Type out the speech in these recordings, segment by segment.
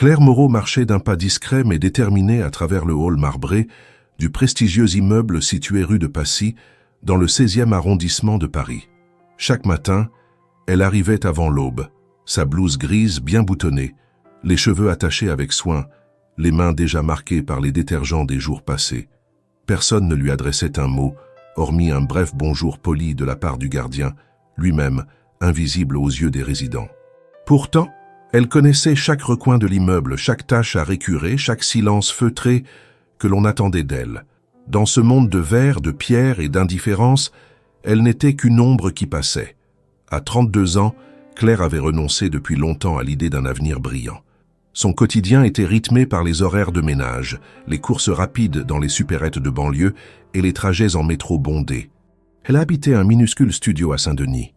Claire Moreau marchait d'un pas discret mais déterminé à travers le hall marbré du prestigieux immeuble situé rue de Passy, dans le 16e arrondissement de Paris. Chaque matin, elle arrivait avant l'aube, sa blouse grise bien boutonnée, les cheveux attachés avec soin, les mains déjà marquées par les détergents des jours passés. Personne ne lui adressait un mot, hormis un bref bonjour poli de la part du gardien, lui-même invisible aux yeux des résidents. Pourtant, elle connaissait chaque recoin de l'immeuble, chaque tâche à récurer, chaque silence feutré que l'on attendait d'elle. Dans ce monde de verre, de pierre et d'indifférence, elle n'était qu'une ombre qui passait. À 32 ans, Claire avait renoncé depuis longtemps à l'idée d'un avenir brillant. Son quotidien était rythmé par les horaires de ménage, les courses rapides dans les supérettes de banlieue et les trajets en métro bondés. Elle habitait un minuscule studio à Saint-Denis,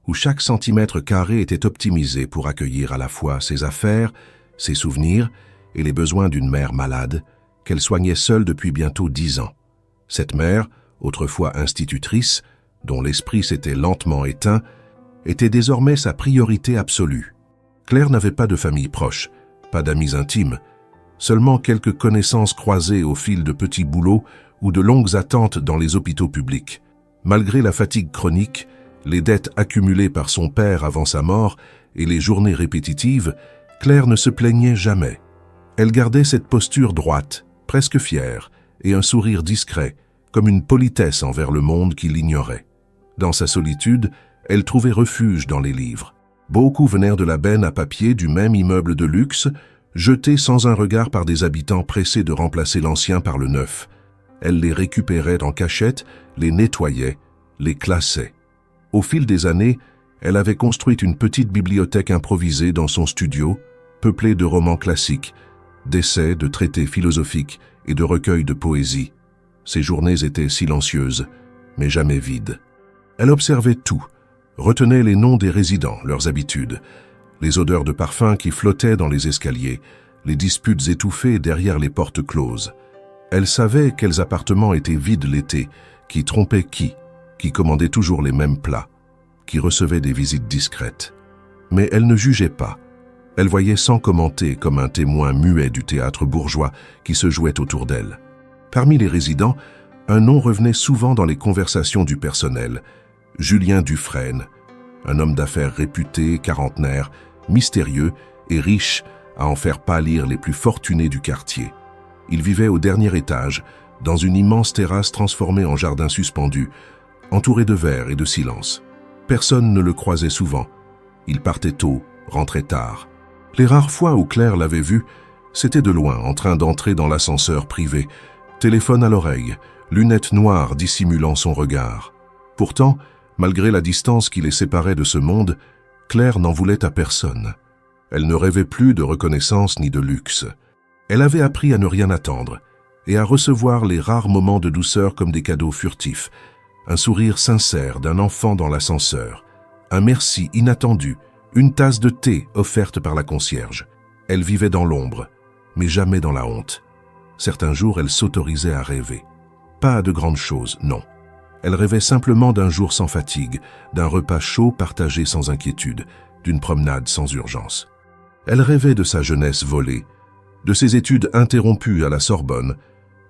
où chaque centimètre carré était optimisé pour accueillir à la fois ses affaires, ses souvenirs et les besoins d'une mère malade, qu'elle soignait seule depuis bientôt 10 ans. Cette mère, autrefois institutrice, dont l'esprit s'était lentement éteint, était désormais sa priorité absolue. Claire n'avait pas de famille proche, pas d'amis intimes, seulement quelques connaissances croisées au fil de petits boulots ou de longues attentes dans les hôpitaux publics. Malgré la fatigue chronique, les dettes accumulées par son père avant sa mort et les journées répétitives, Claire ne se plaignait jamais. Elle gardait cette posture droite, presque fière, et un sourire discret, comme une politesse envers le monde qui l'ignorait. Dans sa solitude, elle trouvait refuge dans les livres. Beaucoup venèrent de la benne à papier du même immeuble de luxe, jetés sans un regard par des habitants pressés de remplacer l'ancien par le neuf. Elle les récupérait en cachette, les nettoyait, les classait. Au fil des années, elle avait construit une petite bibliothèque improvisée dans son studio, peuplée de romans classiques, d'essais, de traités philosophiques et de recueils de poésie. Ses journées étaient silencieuses, mais jamais vides. Elle observait tout, retenait les noms des résidents, leurs habitudes, les odeurs de parfum qui flottaient dans les escaliers, les disputes étouffées derrière les portes closes. Elle savait quels appartements étaient vides l'été, qui trompaient qui commandait toujours les mêmes plats, qui recevait des visites discrètes. Mais elle ne jugeait pas. Elle voyait sans commenter comme un témoin muet du théâtre bourgeois qui se jouait autour d'elle. Parmi les résidents, un nom revenait souvent dans les conversations du personnel, Julien Dufresne, un homme d'affaires réputé, quarantenaire, mystérieux et riche à en faire pâlir les plus fortunés du quartier. Il vivait au dernier étage, dans une immense terrasse transformée en jardin suspendu, entouré de verre et de silence. Personne ne le croisait souvent. Il partait tôt, rentrait tard. Les rares fois où Claire l'avait vu, c'était de loin, en train d'entrer dans l'ascenseur privé, téléphone à l'oreille, lunettes noires dissimulant son regard. Pourtant, malgré la distance qui les séparait de ce monde, Claire n'en voulait à personne. Elle ne rêvait plus de reconnaissance ni de luxe. Elle avait appris à ne rien attendre et à recevoir les rares moments de douceur comme des cadeaux furtifs, un sourire sincère d'un enfant dans l'ascenseur, un merci inattendu, une tasse de thé offerte par la concierge. Elle vivait dans l'ombre, mais jamais dans la honte. Certains jours, elle s'autorisait à rêver. Pas de grandes choses, non. Elle rêvait simplement d'un jour sans fatigue, d'un repas chaud partagé sans inquiétude, d'une promenade sans urgence. Elle rêvait de sa jeunesse volée, de ses études interrompues à la Sorbonne,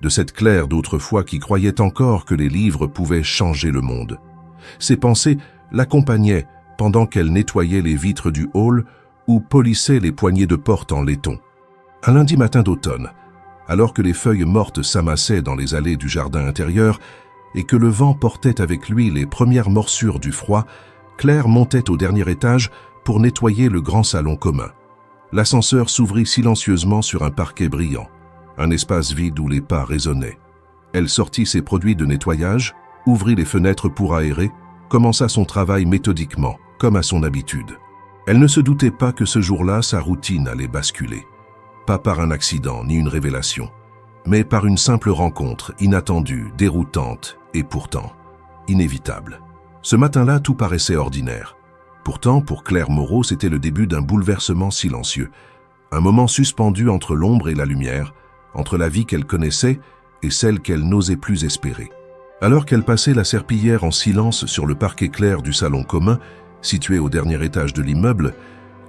de cette Claire d'autrefois qui croyait encore que les livres pouvaient changer le monde. Ses pensées l'accompagnaient pendant qu'elle nettoyait les vitres du hall ou polissait les poignées de porte en laiton. Un lundi matin d'automne, alors que les feuilles mortes s'amassaient dans les allées du jardin intérieur et que le vent portait avec lui les premières morsures du froid, Claire montait au dernier étage pour nettoyer le grand salon commun. L'ascenseur s'ouvrit silencieusement sur un parquet brillant, un espace vide où les pas résonnaient. Elle sortit ses produits de nettoyage, ouvrit les fenêtres pour aérer, commença son travail méthodiquement, comme à son habitude. Elle ne se doutait pas que ce jour-là, sa routine allait basculer. Pas par un accident ni une révélation, mais par une simple rencontre inattendue, déroutante et pourtant inévitable. Ce matin-là, tout paraissait ordinaire. Pourtant, pour Claire Moreau, c'était le début d'un bouleversement silencieux, un moment suspendu entre l'ombre et la lumière, entre la vie qu'elle connaissait et celle qu'elle n'osait plus espérer. Alors qu'elle passait la serpillière en silence sur le parquet clair du salon commun, situé au dernier étage de l'immeuble,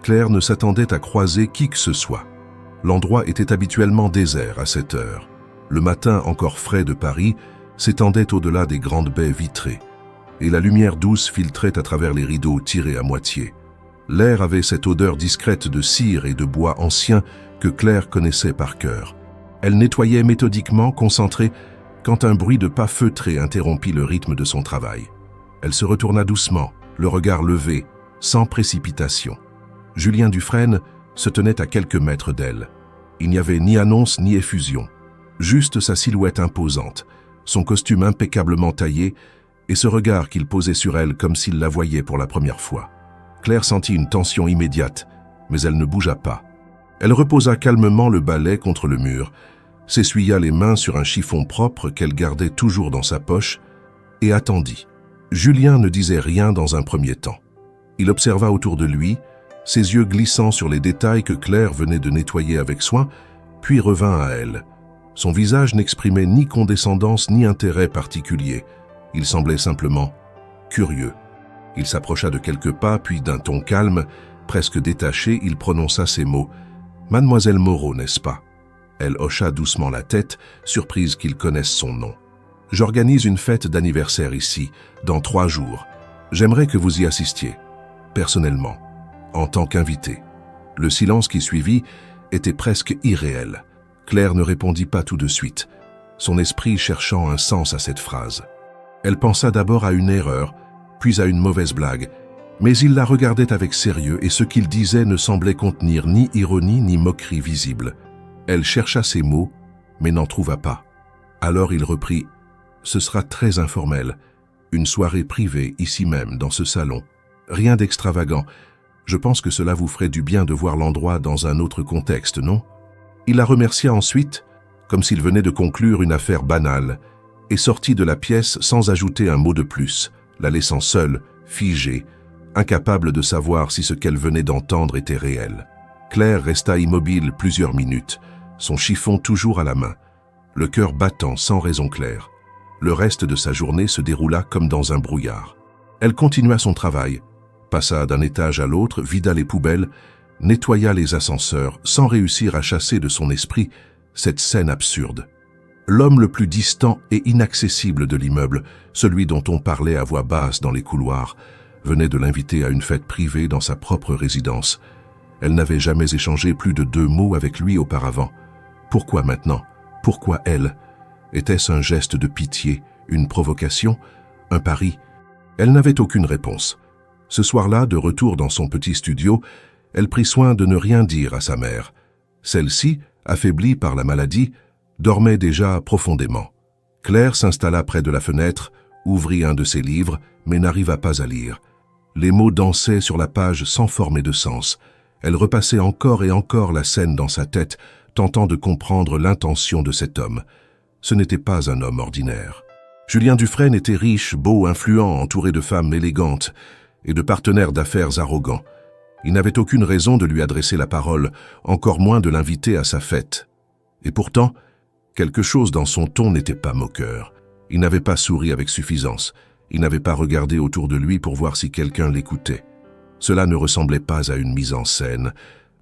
Claire ne s'attendait à croiser qui que ce soit. L'endroit était habituellement désert à cette heure. Le matin encore frais de Paris s'étendait au-delà des grandes baies vitrées, et la lumière douce filtrait à travers les rideaux tirés à moitié. L'air avait cette odeur discrète de cire et de bois ancien que Claire connaissait par cœur. Elle nettoyait méthodiquement, concentrée, quand un bruit de pas feutrés interrompit le rythme de son travail. Elle se retourna doucement, le regard levé, sans précipitation. Julien Dufresne se tenait à quelques mètres d'elle. Il n'y avait ni annonce ni effusion, juste sa silhouette imposante, son costume impeccablement taillé et ce regard qu'il posait sur elle comme s'il la voyait pour la première fois. Claire sentit une tension immédiate, mais elle ne bougea pas. Elle reposa calmement le balai contre le mur, s'essuya les mains sur un chiffon propre qu'elle gardait toujours dans sa poche et attendit. Julien ne disait rien dans un premier temps. Il observa autour de lui, ses yeux glissant sur les détails que Claire venait de nettoyer avec soin, puis revint à elle. Son visage n'exprimait ni condescendance ni intérêt particulier. Il semblait simplement curieux. Il s'approcha de quelques pas, puis d'un ton calme, presque détaché, il prononça ces mots. « Mademoiselle Moreau, n'est-ce pas ?» Elle hocha doucement la tête, surprise qu'il connaisse son nom. « J'organise une fête d'anniversaire ici, dans 3 jours. J'aimerais que vous y assistiez, personnellement, en tant qu'invité. » Le silence qui suivit était presque irréel. Claire ne répondit pas tout de suite, son esprit cherchant un sens à cette phrase. Elle pensa d'abord à une erreur, puis à une mauvaise blague, mais il la regardait avec sérieux et ce qu'il disait ne semblait contenir ni ironie ni moquerie visible. Elle chercha ses mots, mais n'en trouva pas. Alors il reprit « Ce sera très informel, une soirée privée ici même, dans ce salon. Rien d'extravagant. Je pense que cela vous ferait du bien de voir l'endroit dans un autre contexte, non ?» Il la remercia ensuite, comme s'il venait de conclure une affaire banale, et sortit de la pièce sans ajouter un mot de plus, la laissant seule, figée, incapable de savoir si ce qu'elle venait d'entendre était réel. Claire resta immobile plusieurs minutes, son chiffon toujours à la main, le cœur battant sans raison claire. Le reste de sa journée se déroula comme dans un brouillard. Elle continua son travail, passa d'un étage à l'autre, vida les poubelles, nettoya les ascenseurs, sans réussir à chasser de son esprit cette scène absurde. L'homme le plus distant et inaccessible de l'immeuble, celui dont on parlait à voix basse dans les couloirs, venait de l'inviter à une fête privée dans sa propre résidence. Elle n'avait jamais échangé plus de 2 mots avec lui auparavant. Pourquoi maintenant? Pourquoi elle? Était-ce un geste de pitié, une provocation, un pari? Elle n'avait aucune réponse. Ce soir-là, de retour dans son petit studio, elle prit soin de ne rien dire à sa mère. Celle-ci, affaiblie par la maladie, dormait déjà profondément. Claire s'installa près de la fenêtre, ouvrit un de ses livres, mais n'arriva pas à lire. Les mots dansaient sur la page sans forme et de sens. Elle repassait encore et encore la scène dans sa tête, tentant de comprendre l'intention de cet homme. Ce n'était pas un homme ordinaire. Julien Dufresne était riche, beau, influent, entouré de femmes élégantes et de partenaires d'affaires arrogants. Il n'avait aucune raison de lui adresser la parole, encore moins de l'inviter à sa fête. Et pourtant, quelque chose dans son ton n'était pas moqueur. Il n'avait pas souri avec suffisance. Il n'avait pas regardé autour de lui pour voir si quelqu'un l'écoutait. Cela ne ressemblait pas à une mise en scène.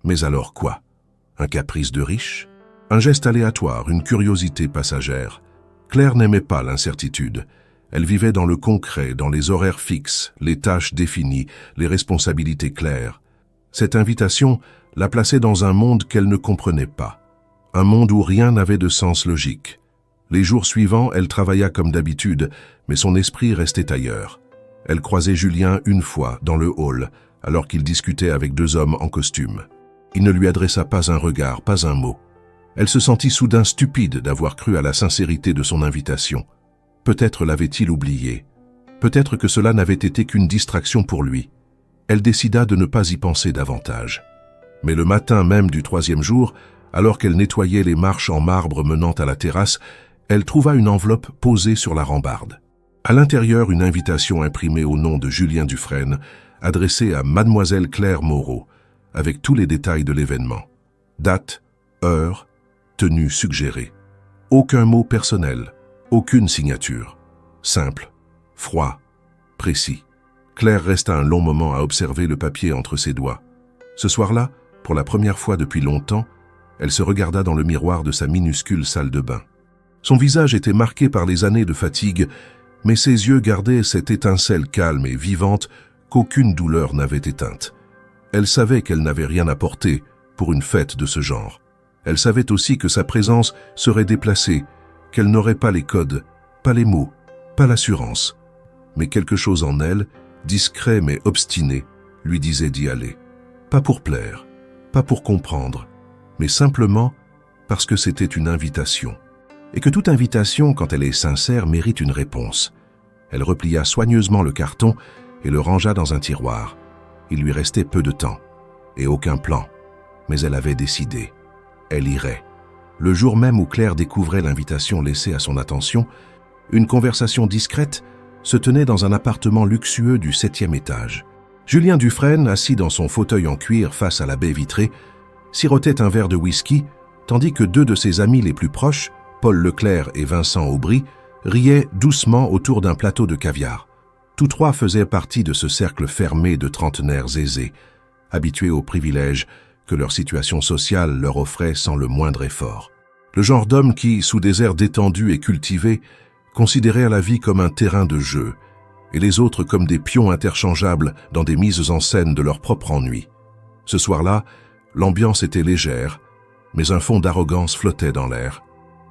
Mais alors quoi? Un caprice de riche? Un geste aléatoire, une curiosité passagère? Claire n'aimait pas l'incertitude. Elle vivait dans le concret, dans les horaires fixes, les tâches définies, les responsabilités claires. Cette invitation la plaçait dans un monde qu'elle ne comprenait pas. Un monde où rien n'avait de sens logique. Les jours suivants, elle travailla comme d'habitude, mais son esprit restait ailleurs. Elle croisait Julien une fois, dans le hall, alors qu'il discutait avec 2 hommes en costume. Il ne lui adressa pas un regard, pas un mot. Elle se sentit soudain stupide d'avoir cru à la sincérité de son invitation. Peut-être l'avait-il oublié. Peut-être que cela n'avait été qu'une distraction pour lui. Elle décida de ne pas y penser davantage. Mais le matin même du 3e jour, alors qu'elle nettoyait les marches en marbre menant à la terrasse, elle trouva une enveloppe posée sur la rambarde. À l'intérieur, une invitation imprimée au nom de Julien Dufresne, adressée à Mademoiselle Claire Moreau, avec tous les détails de l'événement. Date, heure, tenue suggérée. Aucun mot personnel, aucune signature. Simple, froid, précis. Claire resta un long moment à observer le papier entre ses doigts. Ce soir-là, pour la première fois depuis longtemps, Elle se regarda dans le miroir de sa minuscule salle de bain. Son visage était marqué par les années de fatigue, mais ses yeux gardaient cette étincelle calme et vivante qu'aucune douleur n'avait éteinte. Elle savait qu'elle n'avait rien apporté pour une fête de ce genre. Elle savait aussi que sa présence serait déplacée, qu'elle n'aurait pas les codes, pas les mots, pas l'assurance. Mais quelque chose en elle, discret mais obstiné, lui disait d'y aller. Pas pour plaire, pas pour comprendre, mais simplement parce que c'était une invitation. Et que toute invitation, quand elle est sincère, mérite une réponse. Elle replia soigneusement le carton et le rangea dans un tiroir. Il lui restait peu de temps, et aucun plan. Mais elle avait décidé. Elle irait. Le jour même où Claire découvrait l'invitation laissée à son attention, une conversation discrète se tenait dans un appartement luxueux du 7e étage. Julien Dufresne, assis dans son fauteuil en cuir face à la baie vitrée, sirotait un verre de whisky, tandis que deux de ses amis les plus proches, Paul Leclerc et Vincent Aubry, riaient doucement autour d'un plateau de caviar. Tous trois faisaient partie de ce cercle fermé de trentenaires aisés, habitués aux privilèges que leur situation sociale leur offrait sans le moindre effort. Le genre d'hommes qui, sous des airs détendus et cultivés, considéraient la vie comme un terrain de jeu, et les autres comme des pions interchangeables dans des mises en scène de leur propre ennui. Ce soir-là, l'ambiance était légère, mais un fond d'arrogance flottait dans l'air.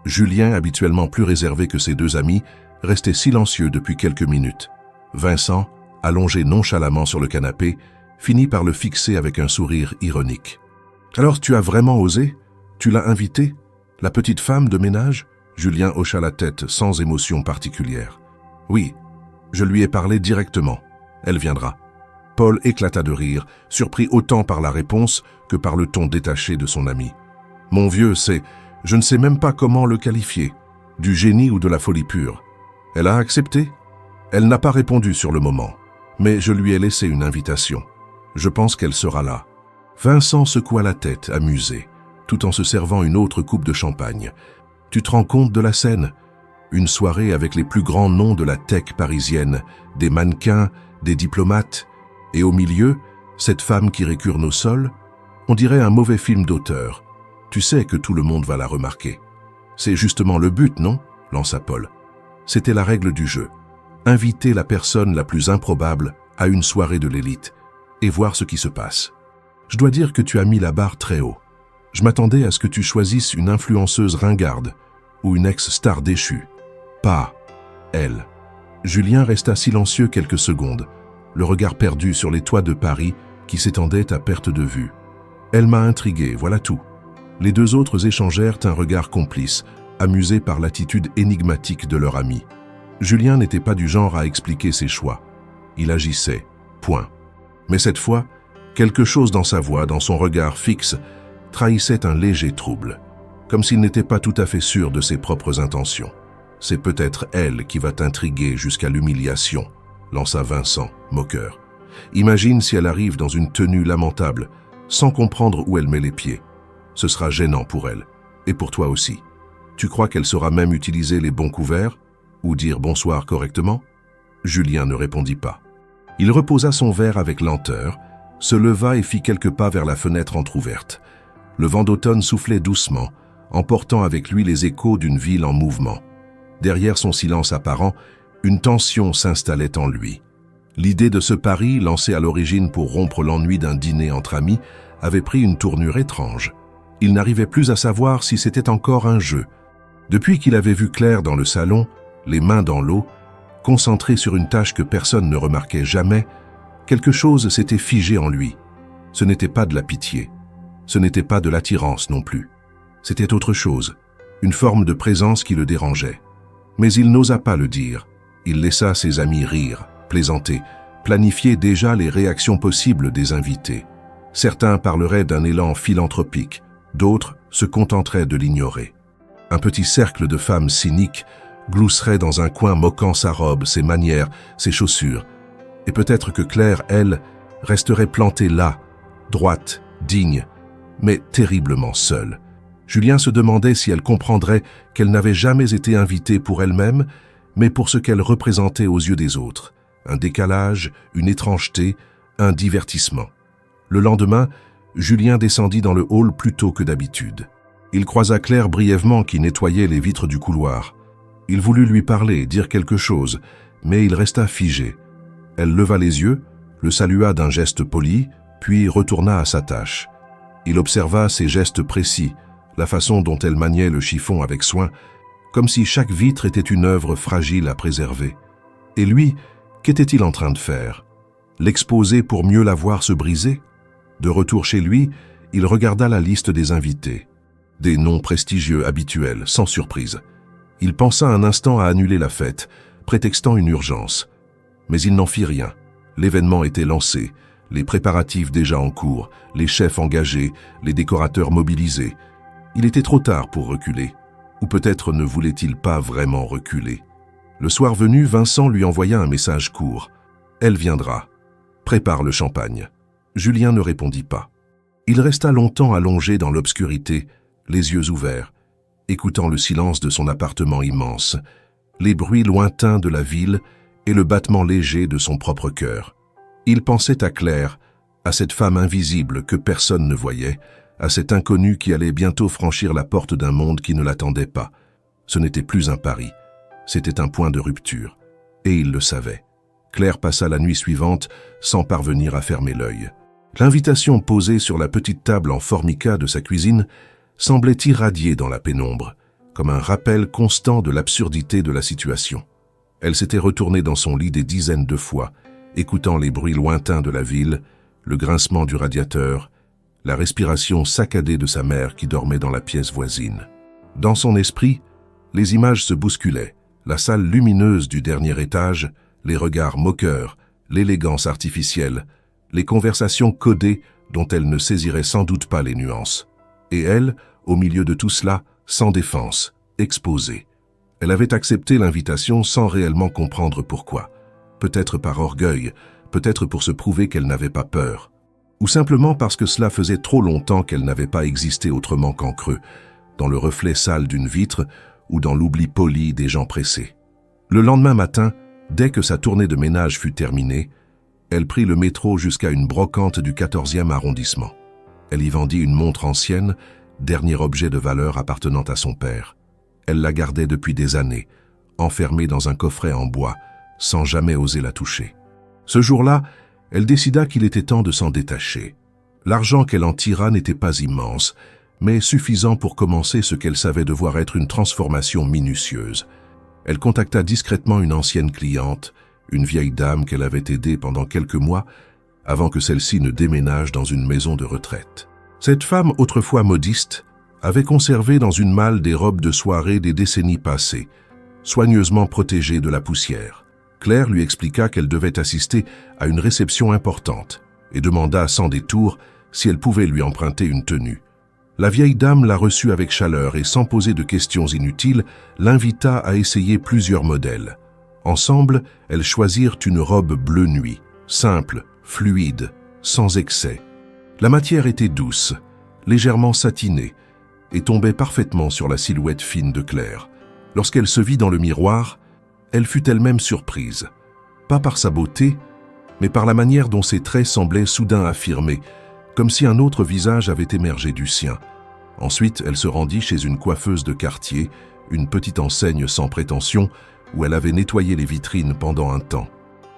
Julien, habituellement plus réservé que ses deux amis, restait silencieux depuis quelques minutes. Vincent, allongé nonchalamment sur le canapé, finit par le fixer avec un sourire ironique. « Alors tu as vraiment osé? Tu l'as invitée? La petite femme de ménage ?» Julien hocha la tête sans émotion particulière. « Oui, je lui ai parlé directement. Elle viendra. » Paul éclata de rire, surpris autant par la réponse que par le ton détaché de son ami. « Mon vieux, je ne sais même pas comment le qualifier, du génie ou de la folie pure. Elle a accepté? Elle n'a pas répondu sur le moment, mais je lui ai laissé une invitation. Je pense qu'elle sera là. » Vincent secoua la tête, amusé, tout en se servant une autre coupe de champagne. « Tu te rends compte de la scène? Une soirée avec les plus grands noms de la tech parisienne, des mannequins, des diplomates, et au milieu, cette femme qui récurne au sol? On dirait un mauvais film d'auteur. Tu sais que tout le monde va la remarquer. » « C'est justement le but, non ?» lança Paul. C'était la règle du jeu. Inviter la personne la plus improbable à une soirée de l'élite et voir ce qui se passe. Je dois dire que tu as mis la barre très haut. Je m'attendais à ce que tu choisisses une influenceuse ringarde ou une ex-star déchue. Pas elle. Julien resta silencieux quelques secondes, le regard perdu sur les toits de Paris qui s'étendaient à perte de vue. Elle m'a intrigué, voilà tout. Les deux autres échangèrent un regard complice, amusés par l'attitude énigmatique de leur ami. Julien n'était pas du genre à expliquer ses choix. Il agissait, point. Mais cette fois, quelque chose dans sa voix, dans son regard fixe, trahissait un léger trouble, comme s'il n'était pas tout à fait sûr de ses propres intentions. « C'est peut-être elle qui va t'intriguer jusqu'à l'humiliation », lança Vincent, moqueur. « Imagine si elle arrive dans une tenue lamentable, sans comprendre où elle met les pieds. Ce sera gênant pour elle, et pour toi aussi. Tu crois qu'elle saura même utiliser les bons couverts, ou dire bonsoir correctement ?» Julien ne répondit pas. Il reposa son verre avec lenteur, se leva et fit quelques pas vers la fenêtre entr'ouverte. Le vent d'automne soufflait doucement, emportant avec lui les échos d'une ville en mouvement. Derrière son silence apparent, une tension s'installait en lui. L'idée de ce pari, lancé à l'origine pour rompre l'ennui d'un dîner entre amis, avait pris une tournure étrange. Il n'arrivait plus à savoir si c'était encore un jeu. Depuis qu'il avait vu Claire dans le salon, les mains dans l'eau, concentré sur une tâche que personne ne remarquait jamais, quelque chose s'était figé en lui. Ce n'était pas de la pitié. Ce n'était pas de l'attirance non plus. C'était autre chose, une forme de présence qui le dérangeait. Mais il n'osa pas le dire. Il laissa ses amis rire, plaisanter, planifier déjà les réactions possibles des invités. Certains parleraient d'un élan philanthropique, d'autres se contenteraient de l'ignorer. Un petit cercle de femmes cyniques glousserait dans un coin moquant sa robe, ses manières, ses chaussures. Et peut-être que Claire, elle, resterait plantée là, droite, digne, mais terriblement seule. Julien se demandait si elle comprendrait qu'elle n'avait jamais été invitée pour elle-même, mais pour ce qu'elle représentait aux yeux des autres. Un décalage, une étrangeté, un divertissement. Le lendemain, Julien descendit dans le hall plus tôt que d'habitude. Il croisa Claire brièvement qui nettoyait les vitres du couloir. Il voulut lui parler, dire quelque chose, mais il resta figé. Elle leva les yeux, le salua d'un geste poli, puis retourna à sa tâche. Il observa ses gestes précis, la façon dont elle maniait le chiffon avec soin, comme si chaque vitre était une œuvre fragile à préserver. Et lui, qu'était-il en train de faire? L'exposer pour mieux la voir se briser? De retour chez lui, il regarda la liste des invités. Des noms prestigieux habituels, sans surprise. Il pensa un instant à annuler la fête, prétextant une urgence. Mais il n'en fit rien. L'événement était lancé, les préparatifs déjà en cours, les chefs engagés, les décorateurs mobilisés. Il était trop tard pour reculer. Ou peut-être ne voulait-il pas vraiment reculer. Le soir venu, Vincent lui envoya un message court. « Elle viendra. Prépare le champagne. » Julien ne répondit pas. Il resta longtemps allongé dans l'obscurité, les yeux ouverts, écoutant le silence de son appartement immense, les bruits lointains de la ville et le battement léger de son propre cœur. Il pensait à Claire, à cette femme invisible que personne ne voyait, à cet inconnu qui allait bientôt franchir la porte d'un monde qui ne l'attendait pas. Ce n'était plus un pari, c'était un point de rupture. Et il le savait. Claire passa la nuit suivante sans parvenir à fermer l'œil. L'invitation posée sur la petite table en formica de sa cuisine semblait irradier dans la pénombre, comme un rappel constant de l'absurdité de la situation. Elle s'était retournée dans son lit des dizaines de fois, écoutant les bruits lointains de la ville, le grincement du radiateur, la respiration saccadée de sa mère qui dormait dans la pièce voisine. Dans son esprit, les images se bousculaient, la salle lumineuse du dernier étage, les regards moqueurs, l'élégance artificielle, les conversations codées dont elle ne saisirait sans doute pas les nuances. Et elle, au milieu de tout cela, sans défense, exposée. Elle avait accepté l'invitation sans réellement comprendre pourquoi. Peut-être par orgueil, peut-être pour se prouver qu'elle n'avait pas peur. Ou simplement parce que cela faisait trop longtemps qu'elle n'avait pas existé autrement qu'en creux, dans le reflet sale d'une vitre ou dans l'oubli poli des gens pressés. Le lendemain matin, dès que sa tournée de ménage fut terminée, elle prit le métro jusqu'à une brocante du 14e arrondissement. Elle y vendit une montre ancienne, dernier objet de valeur appartenant à son père. Elle la gardait depuis des années, enfermée dans un coffret en bois, sans jamais oser la toucher. Ce jour-là, elle décida qu'il était temps de s'en détacher. L'argent qu'elle en tira n'était pas immense, mais suffisant pour commencer ce qu'elle savait devoir être une transformation minutieuse. Elle contacta discrètement une ancienne cliente, une vieille dame qu'elle avait aidée pendant quelques mois, avant que celle-ci ne déménage dans une maison de retraite. Cette femme, autrefois modiste, avait conservé dans une malle des robes de soirée des décennies passées, soigneusement protégées de la poussière. Claire lui expliqua qu'elle devait assister à une réception importante et demanda sans détour si elle pouvait lui emprunter une tenue. La vieille dame la reçut avec chaleur et sans poser de questions inutiles, l'invita à essayer plusieurs modèles. Ensemble, elles choisirent une robe bleu nuit, simple, fluide, sans excès. La matière était douce, légèrement satinée, et tombait parfaitement sur la silhouette fine de Claire. Lorsqu'elle se vit dans le miroir, elle fut elle-même surprise, pas par sa beauté, mais par la manière dont ses traits semblaient soudain affirmés, comme si un autre visage avait émergé du sien. Ensuite, elle se rendit chez une coiffeuse de quartier, une petite enseigne sans prétention, où elle avait nettoyé les vitrines pendant un temps.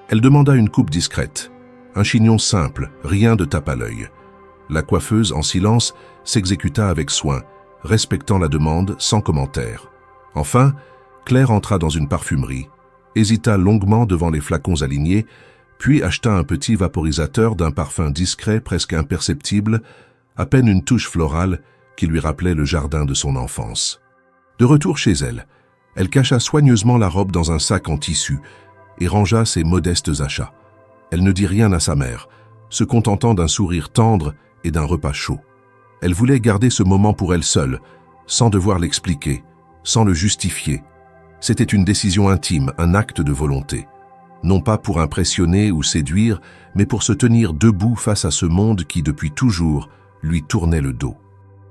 Elle demanda une coupe discrète, un chignon simple, rien de tape à l'œil. La coiffeuse, en silence, s'exécuta avec soin, respectant la demande sans commentaire. Enfin, Claire entra dans une parfumerie, hésita longuement devant les flacons alignés, puis acheta un petit vaporisateur d'un parfum discret presque imperceptible, à peine une touche florale qui lui rappelait le jardin de son enfance. De retour chez elle, elle cacha soigneusement la robe dans un sac en tissu et rangea ses modestes achats. Elle ne dit rien à sa mère, se contentant d'un sourire tendre et d'un repas chaud. Elle voulait garder ce moment pour elle seule, sans devoir l'expliquer, sans le justifier. C'était une décision intime, un acte de volonté. Non pas pour impressionner ou séduire, mais pour se tenir debout face à ce monde qui, depuis toujours, lui tournait le dos.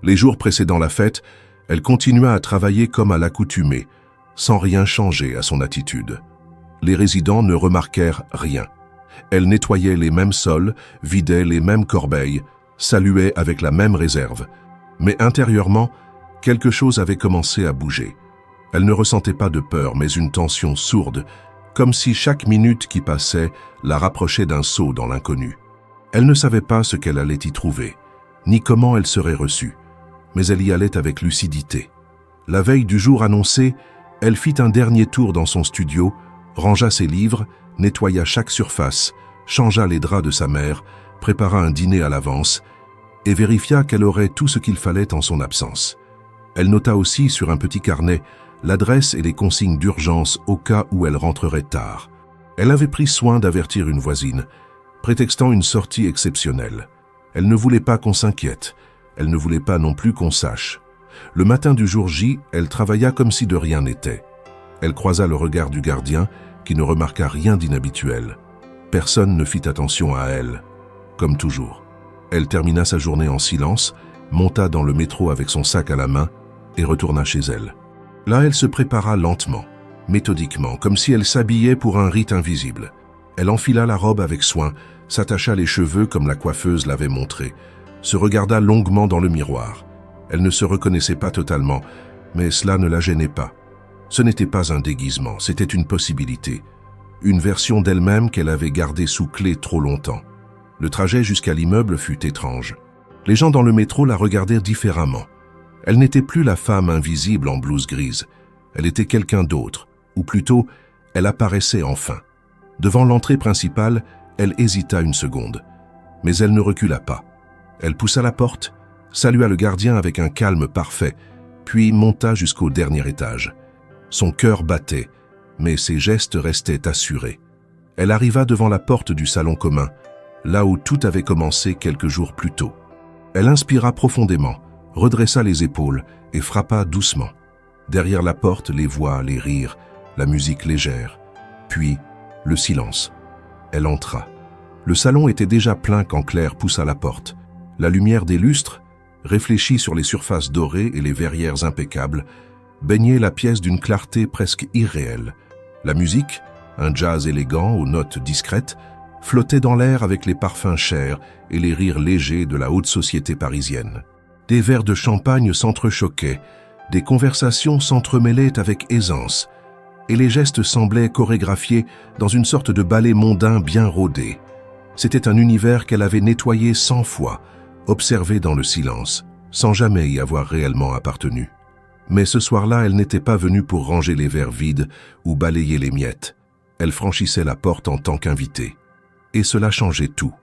Les jours précédant la fête, elle continua à travailler comme à l'accoutumée, sans rien changer à son attitude. Les résidents ne remarquèrent rien. Elle nettoyait les mêmes sols, vidait les mêmes corbeilles, saluait avec la même réserve. Mais intérieurement, Quelque chose avait commencé à bouger. Elle ne ressentait pas de peur, mais une tension sourde, comme si chaque minute qui passait la rapprochait d'un saut dans l'inconnu. Elle ne savait pas ce qu'elle allait y trouver, ni comment elle serait reçue, mais elle y allait avec lucidité. La veille du jour annoncé, elle fit un dernier tour dans son studio, rangea ses livres, nettoya chaque surface, changea les draps de sa mère, prépara un dîner à l'avance et vérifia qu'elle aurait tout ce qu'il fallait en son absence. Elle nota aussi sur un petit carnet l'adresse et les consignes d'urgence au cas où elle rentrerait tard. Elle avait pris soin d'avertir une voisine, prétextant une sortie exceptionnelle. Elle ne voulait pas qu'on s'inquiète, elle ne voulait pas non plus qu'on sache. Le matin du jour J, elle travailla comme si de rien n'était. Elle croisa le regard du gardien, qui ne remarqua rien d'inhabituel. Personne ne fit attention à elle, comme toujours. Elle termina sa journée en silence, monta dans le métro avec son sac à la main et retourna chez elle. Là, elle se prépara lentement, méthodiquement, comme si elle s'habillait pour un rite invisible. Elle enfila la robe avec soin, s'attacha les cheveux comme la coiffeuse l'avait montré, se regarda longuement dans le miroir. Elle ne se reconnaissait pas totalement, mais cela ne la gênait pas. Ce n'était pas un déguisement, c'était une possibilité. Une version d'elle-même qu'elle avait gardée sous clé trop longtemps. Le trajet jusqu'à l'immeuble fut étrange. Les gens dans le métro la regardèrent différemment. Elle n'était plus la femme invisible en blouse grise. Elle était quelqu'un d'autre, ou plutôt, elle apparaissait enfin. Devant l'entrée principale, elle hésita une seconde. Mais elle ne recula pas. Elle poussa la porte, salua le gardien avec un calme parfait, puis monta jusqu'au dernier étage. Son cœur battait, mais ses gestes restaient assurés. Elle arriva devant la porte du salon commun, là où tout avait commencé quelques jours plus tôt. Elle inspira profondément, redressa les épaules et frappa doucement. Derrière la porte, les voix, les rires, la musique légère, puis le silence. Elle entra. Le salon était déjà plein quand Claire poussa la porte. La lumière des lustres, réfléchie sur les surfaces dorées et les verrières impeccables, baignait la pièce d'une clarté presque irréelle. La musique, un jazz élégant aux notes discrètes, flottait dans l'air avec les parfums chers et les rires légers de la haute société parisienne. Des verres de champagne s'entrechoquaient, des conversations s'entremêlaient avec aisance, et les gestes semblaient chorégraphiés dans une sorte de ballet mondain bien rodé. C'était un univers qu'elle avait nettoyé 100 fois, observé dans le silence, sans jamais y avoir réellement appartenu. Mais ce soir-là, elle n'était pas venue pour ranger les verres vides ou balayer les miettes. Elle franchissait la porte en tant qu'invitée. Et cela changeait tout.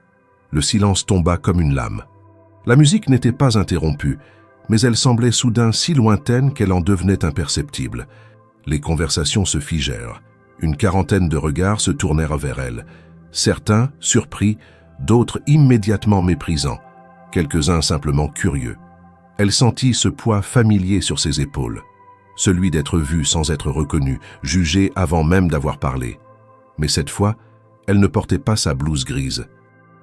Le silence tomba comme une lame. La musique n'était pas interrompue, mais elle semblait soudain si lointaine qu'elle en devenait imperceptible. Les conversations se figèrent. Une quarantaine de regards se tournèrent vers elle. Certains, surpris, d'autres immédiatement méprisants, quelques-uns simplement curieux. Elle sentit ce poids familier sur ses épaules, celui d'être vue sans être reconnue, jugée avant même d'avoir parlé. Mais cette fois, elle ne portait pas sa blouse grise.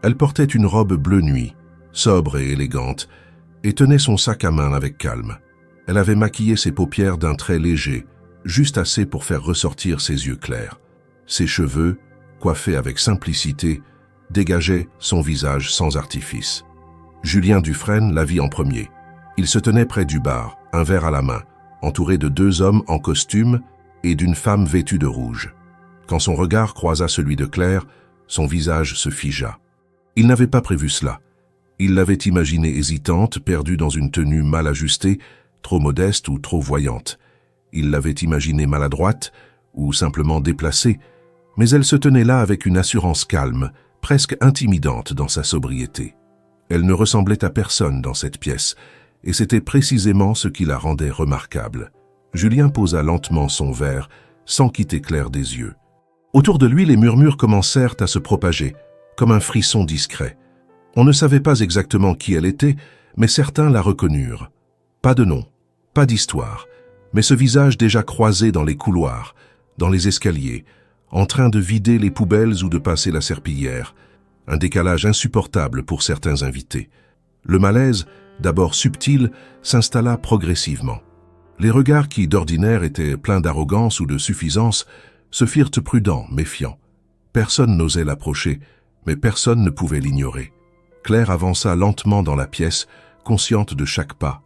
Elle portait une robe bleu nuit, sobre et élégante, et tenait son sac à main avec calme. Elle avait maquillé ses paupières d'un trait léger, juste assez pour faire ressortir ses yeux clairs. Ses cheveux, coiffés avec simplicité, dégageaient son visage sans artifice. Julien Dufresne la vit en premier. Il se tenait près du bar, un verre à la main, entouré de 2 hommes en costume et d'une femme vêtue de rouge. Quand son regard croisa celui de Claire, son visage se figea. Il n'avait pas prévu cela. Il l'avait imaginée hésitante, perdue dans une tenue mal ajustée, trop modeste ou trop voyante. Il l'avait imaginée maladroite ou simplement déplacée, mais elle se tenait là avec une assurance calme, presque intimidante dans sa sobriété. Elle ne ressemblait à personne dans cette pièce, et c'était précisément ce qui la rendait remarquable. Julien posa lentement son verre, sans quitter Claire des yeux. Autour de lui, les murmures commencèrent à se propager, comme un frisson discret. On ne savait pas exactement qui elle était, mais certains la reconnurent. Pas de nom, pas d'histoire, mais ce visage déjà croisé dans les couloirs, dans les escaliers, en train de vider les poubelles ou de passer la serpillière. Un décalage insupportable pour certains invités. Le malaise, d'abord subtil, s'installa progressivement. Les regards qui, d'ordinaire, étaient pleins d'arrogance ou de suffisance, se firent prudents, méfiants. Personne n'osait l'approcher, mais personne ne pouvait l'ignorer. Claire avança lentement dans la pièce, consciente de chaque pas.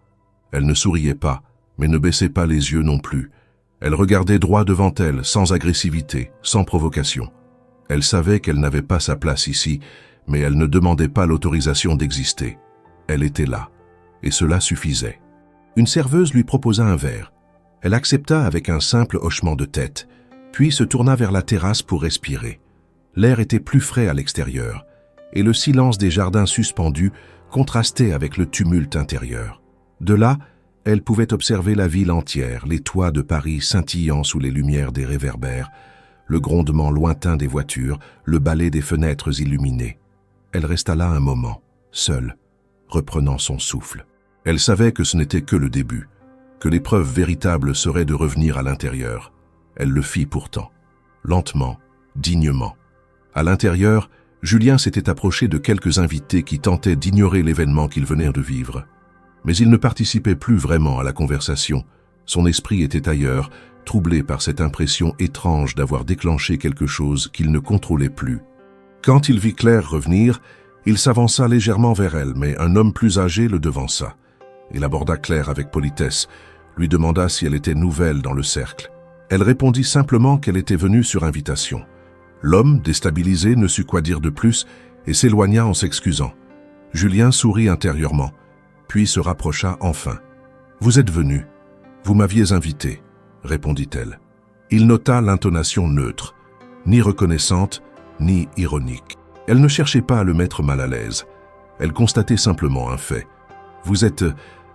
Elle ne souriait pas, mais ne baissait pas les yeux non plus. Elle regardait droit devant elle, sans agressivité, sans provocation. Elle savait qu'elle n'avait pas sa place ici, mais elle ne demandait pas l'autorisation d'exister. Elle était là, et cela suffisait. Une serveuse lui proposa un verre. Elle accepta avec un simple hochement de tête, puis se tourna vers la terrasse pour respirer. L'air était plus frais à l'extérieur, et le silence des jardins suspendus contrastait avec le tumulte intérieur. De là, elle pouvait observer la ville entière, les toits de Paris scintillant sous les lumières des réverbères, le grondement lointain des voitures, le balai des fenêtres illuminées. Elle resta là un moment, seule, reprenant son souffle. Elle savait que ce n'était que le début, que l'épreuve véritable serait de revenir à l'intérieur. Elle le fit pourtant, lentement, dignement. À l'intérieur, Julien s'était approché de quelques invités qui tentaient d'ignorer l'événement qu'ils venaient de vivre. Mais il ne participait plus vraiment à la conversation. Son esprit était ailleurs, troublé par cette impression étrange d'avoir déclenché quelque chose qu'il ne contrôlait plus. Quand il vit Claire revenir, il s'avança légèrement vers elle, mais un homme plus âgé le devança. Il aborda Claire avec politesse, lui demanda si elle était nouvelle dans le cercle. Elle répondit simplement qu'elle était venue sur invitation. L'homme, déstabilisé, ne sut quoi dire de plus et s'éloigna en s'excusant. Julien sourit intérieurement, puis se rapprocha enfin. « Vous êtes venu. Vous m'aviez invité, » répondit-elle. Il nota l'intonation neutre, ni reconnaissante, ni ironique. Elle ne cherchait pas à le mettre mal à l'aise. Elle constatait simplement un fait. « Vous êtes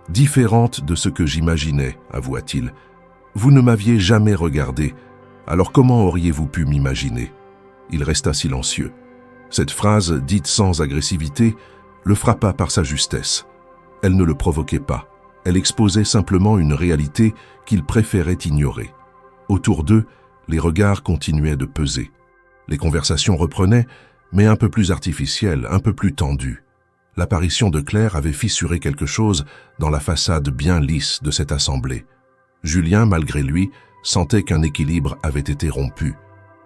différente de ce que j'imaginais, » avoua-t-il. « Vous ne m'aviez jamais regardé, alors comment auriez-vous pu m'imaginer ?» Il resta silencieux. Cette phrase, dite sans agressivité, le frappa par sa justesse. Elle ne le provoquait pas. Elle exposait simplement une réalité qu'il préférait ignorer. Autour d'eux, les regards continuaient de peser. Les conversations reprenaient, mais un peu plus artificielles, un peu plus tendues. L'apparition de Claire avait fissuré quelque chose dans la façade bien lisse de cette assemblée. Julien, malgré lui, sentait qu'un équilibre avait été rompu.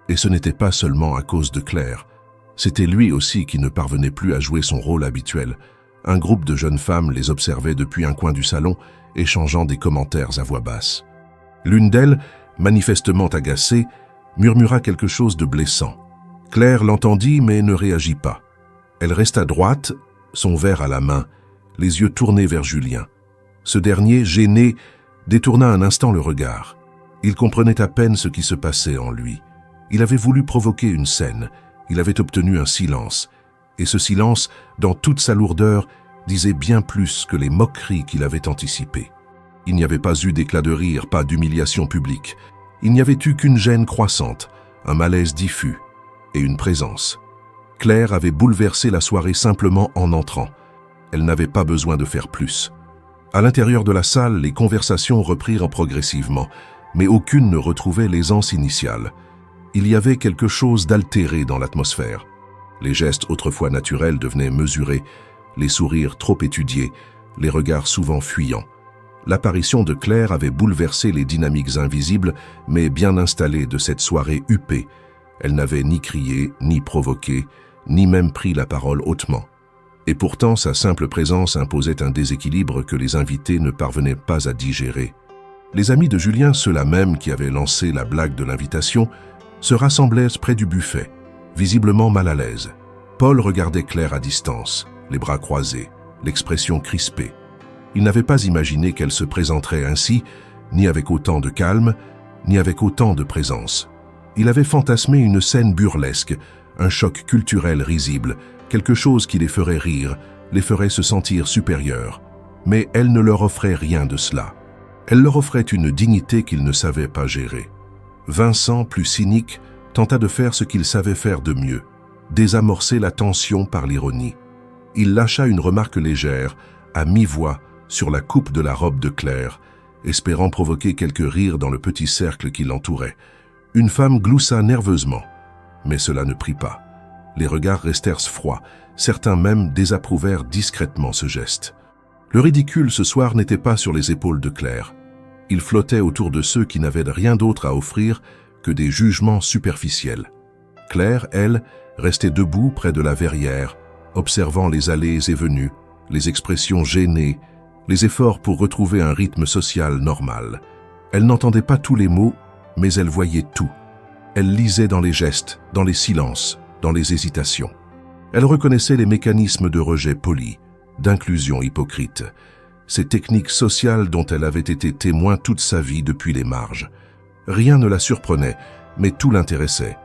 Et ce n'était pas seulement à cause de Claire. C'était lui aussi qui ne parvenait plus à jouer son rôle habituel. Un groupe de jeunes femmes les observait depuis un coin du salon, échangeant des commentaires à voix basse. L'une d'elles, manifestement agacée, murmura quelque chose de blessant. Claire l'entendit mais ne réagit pas. Elle resta droite, son verre à la main, les yeux tournés vers Julien. Ce dernier, gêné, détourna un instant le regard. Il comprenait à peine ce qui se passait en lui. Il avait voulu provoquer une scène, il avait obtenu un silence, et ce silence, dans toute sa lourdeur, disait bien plus que les moqueries qu'il avait anticipées. Il n'y avait pas eu d'éclat de rire, pas d'humiliation publique. Il n'y avait eu qu'une gêne croissante, un malaise diffus et une présence. Claire avait bouleversé la soirée simplement en entrant. Elle n'avait pas besoin de faire plus. À l'intérieur de la salle, les conversations reprirent progressivement, mais aucune ne retrouvait l'aisance initiale. Il y avait quelque chose d'altéré dans l'atmosphère. Les gestes autrefois naturels devenaient mesurés, les sourires trop étudiés, les regards souvent fuyants. L'apparition de Claire avait bouleversé les dynamiques invisibles, mais bien installées de cette soirée huppée. Elle n'avait ni crié, ni provoqué, ni même pris la parole hautement. Et pourtant, sa simple présence imposait un déséquilibre que les invités ne parvenaient pas à digérer. Les amis de Julien, ceux-là même qui avaient lancé la blague de l'invitation, se rassemblaient près du buffet, visiblement mal à l'aise. Paul regardait Claire à distance, les bras croisés, l'expression crispée. Il n'avait pas imaginé qu'elle se présenterait ainsi, ni avec autant de calme, ni avec autant de présence. Il avait fantasmé une scène burlesque, un choc culturel risible, quelque chose qui les ferait rire, les ferait se sentir supérieurs. Mais elle ne leur offrait rien de cela. Elle leur offrait une dignité qu'ils ne savaient pas gérer. Vincent, plus cynique, tenta de faire ce qu'il savait faire de mieux, désamorcer la tension par l'ironie. Il lâcha une remarque légère, à mi-voix, sur la coupe de la robe de Claire, espérant provoquer quelques rires dans le petit cercle qui l'entourait. Une femme gloussa nerveusement, mais cela ne prit pas. Les regards restèrent froids, certains même désapprouvèrent discrètement ce geste. Le ridicule ce soir n'était pas sur les épaules de Claire. Il flottait autour de ceux qui n'avaient rien d'autre à offrir que des jugements superficiels. Claire, elle, restait debout près de la verrière, observant les allées et venues, les expressions gênées, les efforts pour retrouver un rythme social normal. Elle n'entendait pas tous les mots, mais elle voyait tout. Elle lisait dans les gestes, dans les silences, dans les hésitations. Elle reconnaissait les mécanismes de rejet poli, d'inclusion hypocrite, ces techniques sociales dont elle avait été témoin toute sa vie depuis les marges. Rien ne la surprenait, mais tout l'intéressait.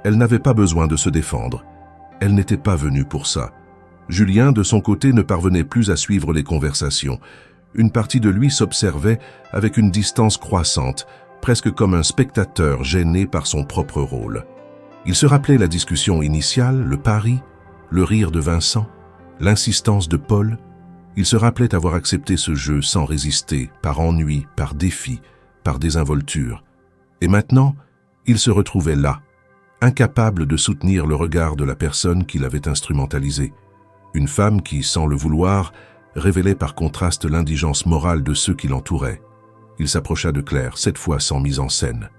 Elle n'avait pas besoin de se défendre. Elle n'était pas venue pour ça. Julien, de son côté, ne parvenait plus à suivre les conversations. Une partie de lui s'observait avec une distance croissante, presque comme un spectateur gêné par son propre rôle. Il se rappelait la discussion initiale, le pari, le rire de Vincent, l'insistance de Paul. Il se rappelait avoir accepté ce jeu sans résister, par ennui, par défi, par désinvolture. Et maintenant, il se retrouvait là, incapable de soutenir le regard de la personne qui l'avait instrumentalisé. Une femme qui, sans le vouloir, révélait par contraste l'indigence morale de ceux qui l'entouraient. Il s'approcha de Claire, cette fois sans mise en scène.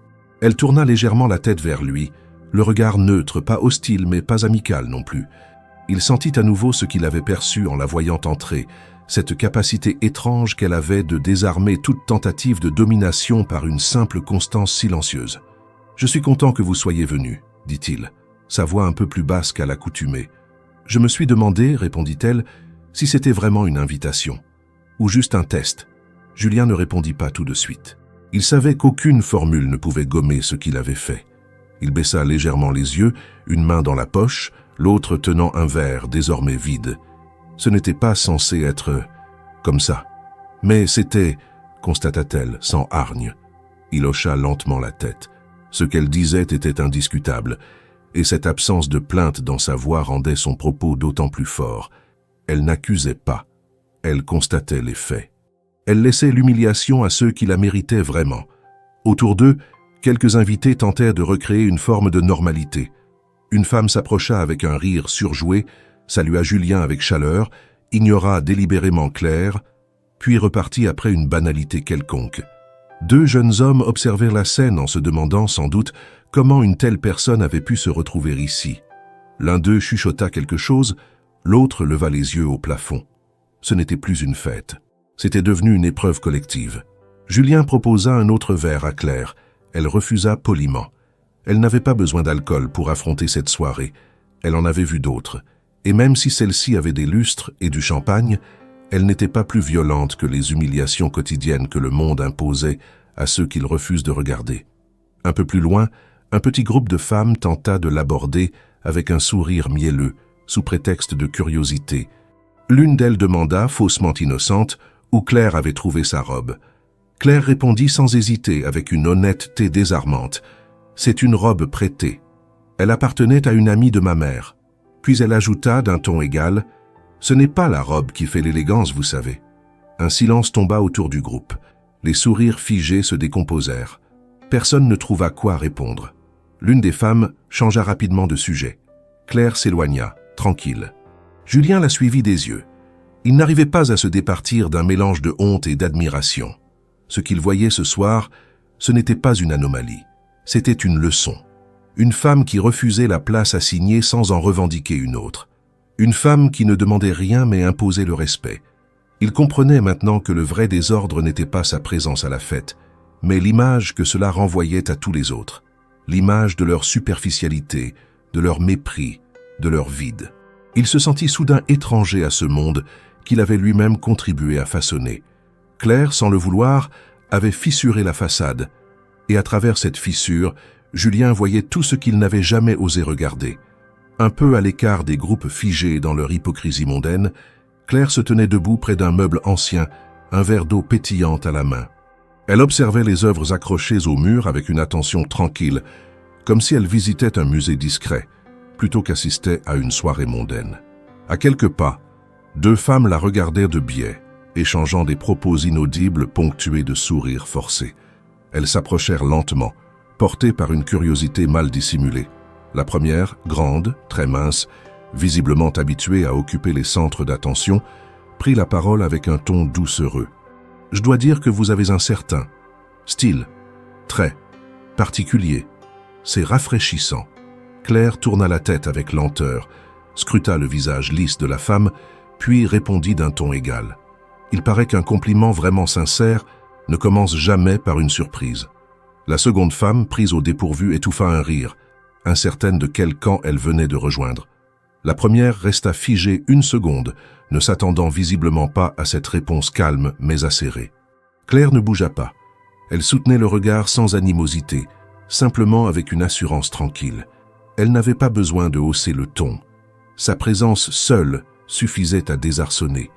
Elle tourna légèrement la tête vers lui, le regard neutre, pas hostile mais pas amical non plus. Il sentit à nouveau ce qu'il avait perçu en la voyant entrer, cette capacité étrange qu'elle avait de désarmer toute tentative de domination par une simple constance silencieuse. « Je suis content que vous soyez venu, » dit-il, sa voix un peu plus basse qu'à l'accoutumée. « Je me suis demandé, » répondit-elle, « si c'était vraiment une invitation, ou juste un test. » Julien ne répondit pas tout de suite. Il savait qu'aucune formule ne pouvait gommer ce qu'il avait fait. Il baissa légèrement les yeux, une main dans la poche, l'autre tenant un verre désormais vide. Ce n'était pas censé être comme ça. Mais c'était, constata-t-elle, sans hargne. Il hocha lentement la tête. Ce qu'elle disait était indiscutable, et cette absence de plainte dans sa voix rendait son propos d'autant plus fort. Elle n'accusait pas, elle constatait les faits. Elle laissait l'humiliation à ceux qui la méritaient vraiment. Autour d'eux, quelques invités tentèrent de recréer une forme de normalité. Une femme s'approcha avec un rire surjoué, salua Julien avec chaleur, ignora délibérément Claire, puis repartit après une banalité quelconque. Deux jeunes hommes observèrent la scène en se demandant sans doute comment une telle personne avait pu se retrouver ici. L'un d'eux chuchota quelque chose, l'autre leva les yeux au plafond. Ce n'était plus une fête. C'était devenu une épreuve collective. Julien proposa un autre verre à Claire. Elle refusa poliment. Elle n'avait pas besoin d'alcool pour affronter cette soirée. Elle en avait vu d'autres. Et même si celle-ci avait des lustres et du champagne, elle n'était pas plus violente que les humiliations quotidiennes que le monde imposait à ceux qu'il refuse de regarder. Un peu plus loin, un petit groupe de femmes tenta de l'aborder avec un sourire mielleux, sous prétexte de curiosité. L'une d'elles demanda, faussement innocente, où Claire avait trouvé sa robe. Claire répondit sans hésiter, avec une honnêteté désarmante. « C'est une robe prêtée. Elle appartenait à une amie de ma mère. » Puis elle ajouta d'un ton égal, « Ce n'est pas la robe qui fait l'élégance, vous savez. » Un silence tomba autour du groupe. Les sourires figés se décomposèrent. Personne ne trouva quoi répondre. L'une des femmes changea rapidement de sujet. Claire s'éloigna, tranquille. Julien la suivit des yeux. Il n'arrivait pas à se départir d'un mélange de honte et d'admiration. Ce qu'il voyait ce soir, ce n'était pas une anomalie, c'était une leçon. Une femme qui refusait la place assignée sans en revendiquer une autre. Une femme qui ne demandait rien mais imposait le respect. Il comprenait maintenant que le vrai désordre n'était pas sa présence à la fête, mais l'image que cela renvoyait à tous les autres. L'image de leur superficialité, de leur mépris, de leur vide. Il se sentit soudain étranger à ce monde qu'il avait lui-même contribué à façonner. Claire, sans le vouloir, avait fissuré la façade, et à travers cette fissure, Julien voyait tout ce qu'il n'avait jamais osé regarder. Un peu à l'écart des groupes figés dans leur hypocrisie mondaine, Claire se tenait debout près d'un meuble ancien, un verre d'eau pétillante à la main. Elle observait les œuvres accrochées au mur avec une attention tranquille, comme si elle visitait un musée discret, plutôt qu'assistait à une soirée mondaine. À quelques pas, deux femmes la regardèrent de biais, échangeant des propos inaudibles ponctués de sourires forcés. Elles s'approchèrent lentement, portées par une curiosité mal dissimulée. La première, grande, très mince, visiblement habituée à occuper les centres d'attention, prit la parole avec un ton doucereux. « Je dois dire que vous avez un certain style, très particulier. C'est rafraîchissant. » Claire tourna la tête avec lenteur, scruta le visage lisse de la femme, puis répondit d'un ton égal. « Il paraît qu'un compliment vraiment sincère ne commence jamais par une surprise. La seconde femme, prise au dépourvu, étouffa un rire, incertaine de quel camp elle venait de rejoindre. La première resta figée une seconde, ne s'attendant visiblement pas à cette réponse calme mais acérée. Claire ne bougea pas. Elle soutenait le regard sans animosité, simplement avec une assurance tranquille. Elle n'avait pas besoin de hausser le ton. Sa présence seule suffisait à désarçonner.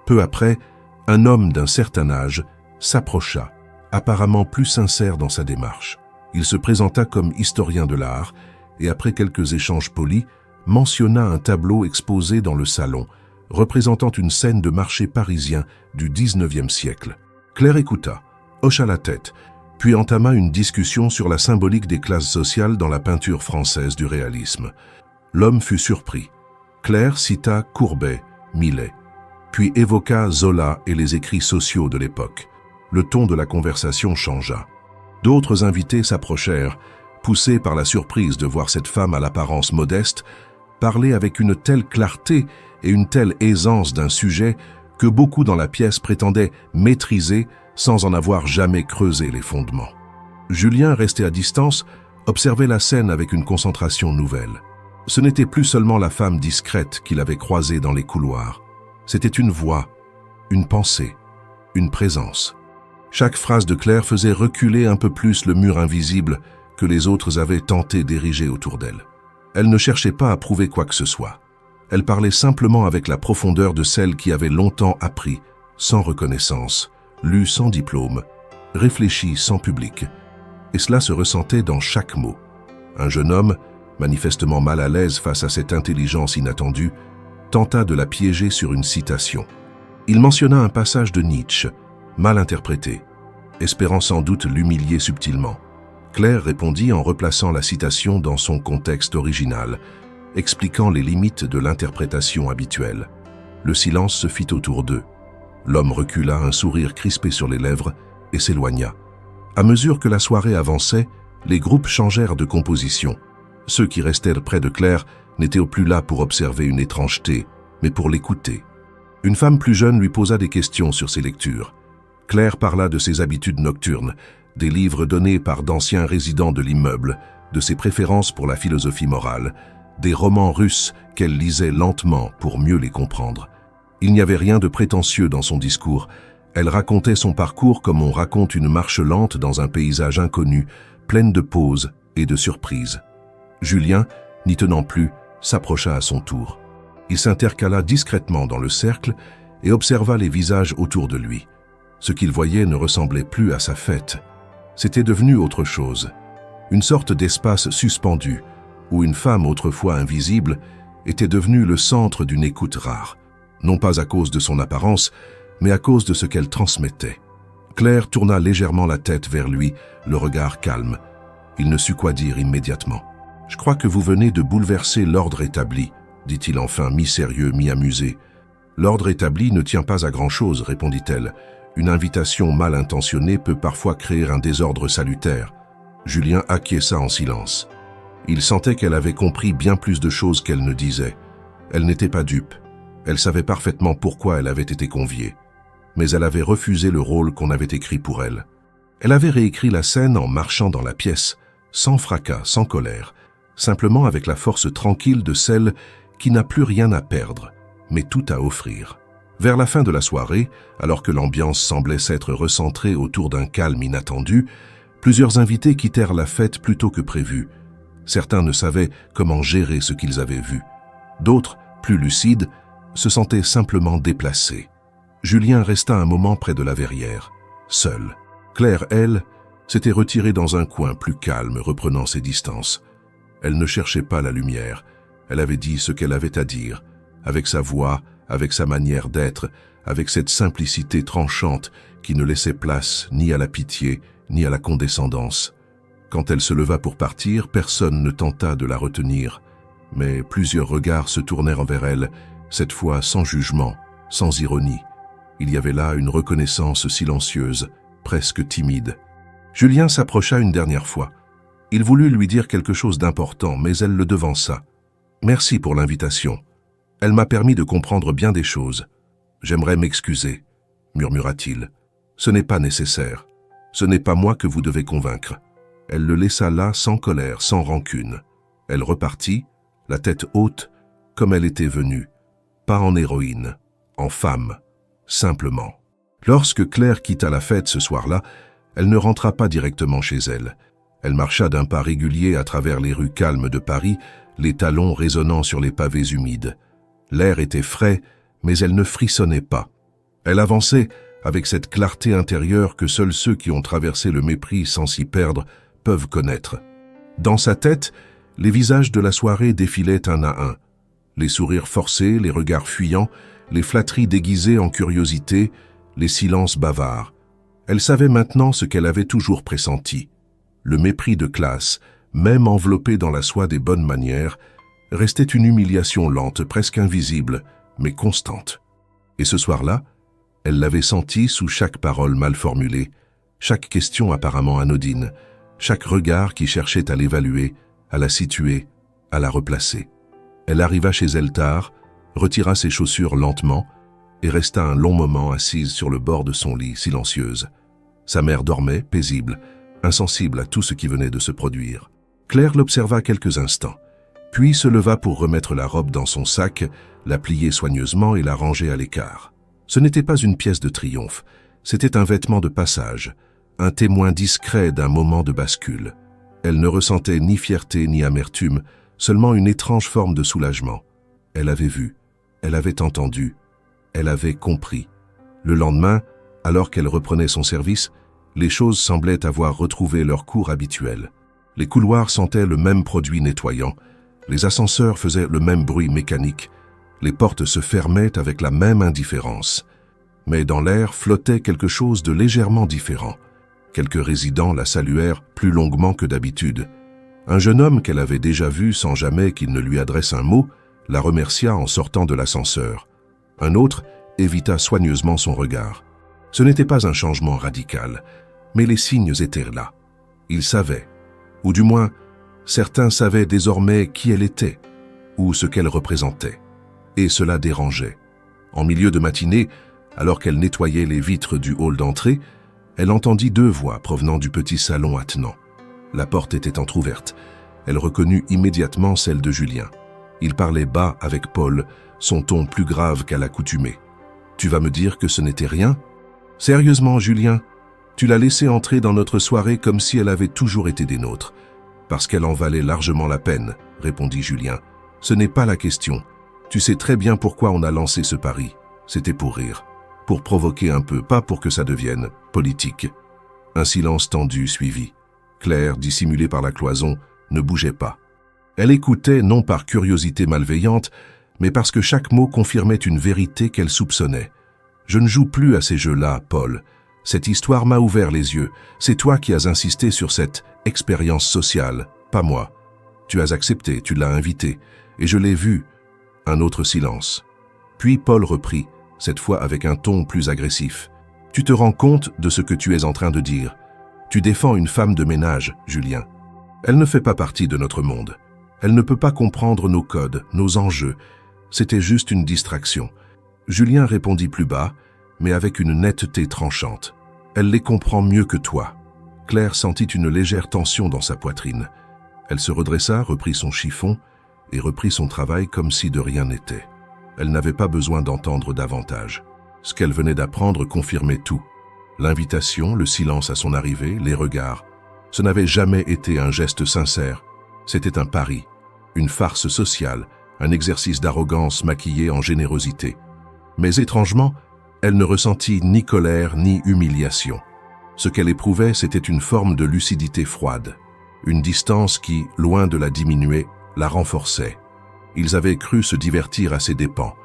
Peu après, un homme d'un certain âge s'approcha, apparemment plus sincère dans sa démarche. Il se présenta comme historien de l'art et après quelques échanges polis, mentionna un tableau exposé dans le salon, représentant une scène de marché parisien du XIXe siècle. Claire écouta, hocha la tête, puis entama une discussion sur la symbolique des classes sociales dans la peinture française du réalisme. L'homme fut surpris. Claire cita Courbet, Millet, puis évoqua Zola et les écrits sociaux de l'époque. Le ton de la conversation changea. D'autres invités s'approchèrent, poussés par la surprise de voir cette femme à l'apparence modeste parler avec une telle clarté et une telle aisance d'un sujet que beaucoup dans la pièce prétendaient maîtriser sans en avoir jamais creusé les fondements. Julien, resté à distance, observait la scène avec une concentration nouvelle. Ce n'était plus seulement la femme discrète qu'il avait croisée dans les couloirs. C'était une voix, une pensée, une présence. Chaque phrase de Claire faisait reculer un peu plus le mur invisible que les autres avaient tenté d'ériger autour d'elle. Elle ne cherchait pas à prouver quoi que ce soit. Elle parlait simplement avec la profondeur de celle qui avait longtemps appris, sans reconnaissance, lu sans diplôme, réfléchi sans public. Et cela se ressentait dans chaque mot. Un jeune homme, manifestement mal à l'aise face à cette intelligence inattendue, tenta de la piéger sur une citation. Il mentionna un passage de Nietzsche, mal interprété, espérant sans doute l'humilier subtilement. Claire répondit en replaçant la citation dans son contexte original, expliquant les limites de l'interprétation habituelle. Le silence se fit autour d'eux. L'homme recula, un sourire crispé sur les lèvres, et s'éloigna. À mesure que la soirée avançait, les groupes changèrent de composition. Ceux qui restèrent près de Claire n'étaient plus là pour observer une étrangeté, mais pour l'écouter. Une femme plus jeune lui posa des questions sur ses lectures. Claire parla de ses habitudes nocturnes, des livres donnés par d'anciens résidents de l'immeuble, de ses préférences pour la philosophie morale, des romans russes qu'elle lisait lentement pour mieux les comprendre. Il n'y avait rien de prétentieux dans son discours. Elle racontait son parcours comme on raconte une marche lente dans un paysage inconnu, pleine de pauses et de surprises. Julien, n'y tenant plus, s'approcha à son tour. Il s'intercala discrètement dans le cercle et observa les visages autour de lui. Ce qu'il voyait ne ressemblait plus à sa fête. C'était devenu autre chose. Une sorte d'espace suspendu, où une femme autrefois invisible était devenue le centre d'une écoute rare, non pas à cause de son apparence, mais à cause de ce qu'elle transmettait. Claire tourna légèrement la tête vers lui, le regard calme. Il ne sut quoi dire immédiatement. « Je crois que vous venez de bouleverser l'ordre établi », dit-il enfin, mi-sérieux, mi-amusé. « L'ordre établi ne tient pas à grand-chose, répondit-elle. Une invitation mal intentionnée peut parfois créer un désordre salutaire. » Julien acquiesça en silence. Il sentait qu'elle avait compris bien plus de choses qu'elle ne disait. Elle n'était pas dupe. Elle savait parfaitement pourquoi elle avait été conviée. Mais elle avait refusé le rôle qu'on avait écrit pour elle. Elle avait réécrit la scène en marchant dans la pièce, sans fracas, sans colère, simplement avec la force tranquille de celle qui n'a plus rien à perdre, mais tout à offrir. Vers la fin de la soirée, alors que l'ambiance semblait s'être recentrée autour d'un calme inattendu, plusieurs invités quittèrent la fête plus tôt que prévu. Certains ne savaient comment gérer ce qu'ils avaient vu. D'autres, plus lucides, se sentaient simplement déplacés. Julien resta un moment près de la verrière, seul. Claire, elle, s'était retirée dans un coin plus calme, reprenant ses distances. Elle ne cherchait pas la lumière. Elle avait dit ce qu'elle avait à dire, avec sa voix, avec sa manière d'être, avec cette simplicité tranchante qui ne laissait place ni à la pitié, ni à la condescendance. Quand elle se leva pour partir, personne ne tenta de la retenir, mais plusieurs regards se tournèrent envers elle, cette fois sans jugement, sans ironie. Il y avait là une reconnaissance silencieuse, presque timide. Julien s'approcha une dernière fois. Il voulut lui dire quelque chose d'important, mais elle le devança. « Merci pour l'invitation. Elle m'a permis de comprendre bien des choses. J'aimerais m'excuser. » murmura-t-il. Ce n'est pas nécessaire. Ce n'est pas moi que vous devez convaincre. Elle le laissa là sans colère, sans rancune. Elle repartit, la tête haute, comme elle était venue. Pas en héroïne, en femme, simplement. Lorsque Claire quitta la fête ce soir-là, elle ne rentra pas directement chez elle. Elle marcha d'un pas régulier à travers les rues calmes de Paris, les talons résonnant sur les pavés humides. L'air était frais, mais elle ne frissonnait pas. Elle avançait avec cette clarté intérieure que seuls ceux qui ont traversé le mépris sans s'y perdre peuvent connaître. Dans sa tête, les visages de la soirée défilaient un à un. Les sourires forcés, les regards fuyants, les flatteries déguisées en curiosité, les silences bavards. Elle savait maintenant ce qu'elle avait toujours pressenti. Le mépris de classe, même enveloppé dans la soie des bonnes manières, restait une humiliation lente, presque invisible, mais constante. Et ce soir-là, elle l'avait senti sous chaque parole mal formulée, chaque question apparemment anodine, chaque regard qui cherchait à l'évaluer, à la situer, à la replacer. Elle arriva chez elle tard, retira ses chaussures lentement et resta un long moment assise sur le bord de son lit, silencieuse. Sa mère dormait, paisible, insensible à tout ce qui venait de se produire. Claire l'observa quelques instants, puis se leva pour remettre la robe dans son sac, la plier soigneusement et la ranger à l'écart. Ce n'était pas une pièce de triomphe, c'était un vêtement de passage, un témoin discret d'un moment de bascule. Elle ne ressentait ni fierté ni amertume, seulement une étrange forme de soulagement. Elle avait vu, elle avait entendu, elle avait compris. Le lendemain, alors qu'elle reprenait son service, les choses semblaient avoir retrouvé leur cours habituel. Les couloirs sentaient le même produit nettoyant, les ascenseurs faisaient le même bruit mécanique, les portes se fermaient avec la même indifférence. Mais dans l'air flottait quelque chose de légèrement différent. Quelques résidents la saluèrent plus longuement que d'habitude. Un jeune homme qu'elle avait déjà vu sans jamais qu'il ne lui adresse un mot, la remercia en sortant de l'ascenseur. Un autre évita soigneusement son regard. Ce n'était pas un changement radical, mais les signes étaient là. Ils savaient, ou du moins, certains savaient désormais qui elle était, ou ce qu'elle représentait. Et cela dérangeait. En milieu de matinée, alors qu'elle nettoyait les vitres du hall d'entrée, elle entendit deux voix provenant du petit salon attenant. La porte était entr'ouverte. Elle reconnut immédiatement celle de Julien. Il parlait bas avec Paul, son ton plus grave qu'à l'accoutumée. « Tu vas me dire que ce n'était rien ? Sérieusement, Julien, tu l'as laissée entrer dans notre soirée comme si elle avait toujours été des nôtres. Parce qu'elle en valait largement la peine, répondit Julien. Ce n'est pas la question. Tu sais très bien pourquoi on a lancé ce pari. C'était pour rire. Pour provoquer un peu, pas pour que ça devienne politique. » Un silence tendu suivit. Claire, dissimulée par la cloison, ne bougeait pas. Elle écoutait non par curiosité malveillante, mais parce que chaque mot confirmait une vérité qu'elle soupçonnait. « Je ne joue plus à ces jeux-là, Paul. Cette histoire m'a ouvert les yeux. C'est toi qui as insisté sur cette expérience sociale, pas moi. Tu as accepté, tu l'as invité, et je l'ai vu. » Un autre silence. Puis Paul reprit, cette fois avec un ton plus agressif. « Tu te rends compte de ce que tu es en train de dire. Tu défends une femme de ménage, Julien. Elle ne fait pas partie de notre monde. Elle ne peut pas comprendre nos codes, nos enjeux. C'était juste une distraction. » Julien répondit plus bas, mais avec une netteté tranchante. « Elle les comprend mieux que toi. » Claire sentit une légère tension dans sa poitrine. Elle se redressa, reprit son chiffon et reprit son travail comme si de rien n'était. Elle n'avait pas besoin d'entendre davantage. Ce qu'elle venait d'apprendre confirmait tout. L'invitation, le silence à son arrivée, les regards. Ce n'avait jamais été un geste sincère. C'était un pari, une farce sociale, un exercice d'arrogance maquillé en générosité. Mais étrangement, elle ne ressentit ni colère ni humiliation. Ce qu'elle éprouvait, c'était une forme de lucidité froide, une distance qui, loin de la diminuer, la renforçait. Ils avaient cru se divertir à ses dépens.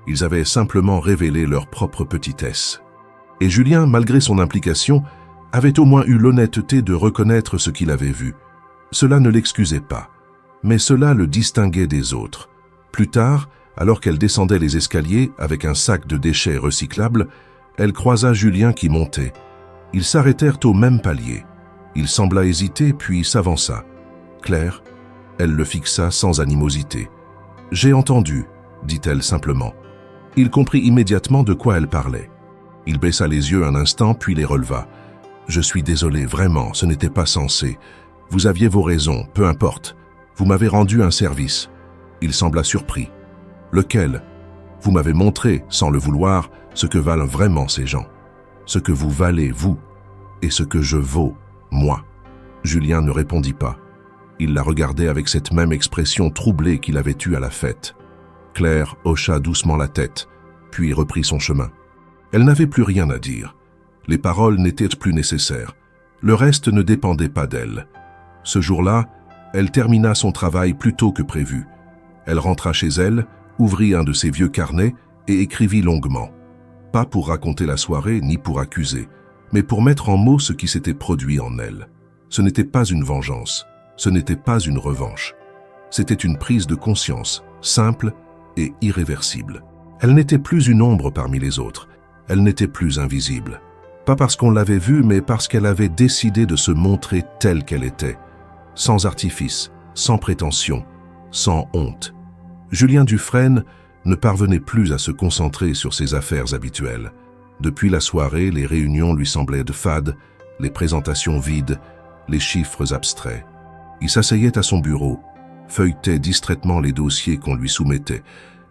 Ils avaient simplement révélé leur propre petitesse. Et Julien, malgré son implication, avait au moins eu l'honnêteté de reconnaître ce qu'il avait vu. Cela ne l'excusait pas, mais cela le distinguait des autres. Plus tard, alors qu'elle descendait les escaliers avec un sac de déchets recyclables, elle croisa Julien qui montait. Ils s'arrêtèrent au même palier. Il sembla hésiter, puis s'avança. Claire, elle le fixa sans animosité. « J'ai entendu, dit-elle simplement. Il comprit immédiatement de quoi elle parlait. Il baissa les yeux un instant, puis les releva. « Je suis désolé, vraiment, ce n'était pas censé. Vous aviez vos raisons, peu importe. Vous m'avez rendu un service. » Il sembla surpris. « Lequel ? Vous m'avez montré, sans le vouloir, ce que valent vraiment ces gens. Ce que vous valez, vous, et ce que je vaux, moi. » Julien ne répondit pas. Il la regardait avec cette même expression troublée qu'il avait eue à la fête. Claire hocha doucement la tête, puis reprit son chemin. Elle n'avait plus rien à dire. Les paroles n'étaient plus nécessaires. Le reste ne dépendait pas d'elle. Ce jour-là, elle termina son travail plus tôt que prévu. Elle rentra chez elle, ouvrit un de ses vieux carnets et écrivit longuement. Pas pour raconter la soirée ni pour accuser, mais pour mettre en mots ce qui s'était produit en elle. Ce n'était pas une vengeance, ce n'était pas une revanche. C'était une prise de conscience, simple et irréversible. Elle n'était plus une ombre parmi les autres, elle n'était plus invisible. Pas parce qu'on l'avait vue, mais parce qu'elle avait décidé de se montrer telle qu'elle était, sans artifice, sans prétention, sans honte. Julien Dufresne ne parvenait plus à se concentrer sur ses affaires habituelles. Depuis la soirée, les réunions lui semblaient de fades, les présentations vides, les chiffres abstraits. Il s'asseyait à son bureau, feuilletait distraitement les dossiers qu'on lui soumettait,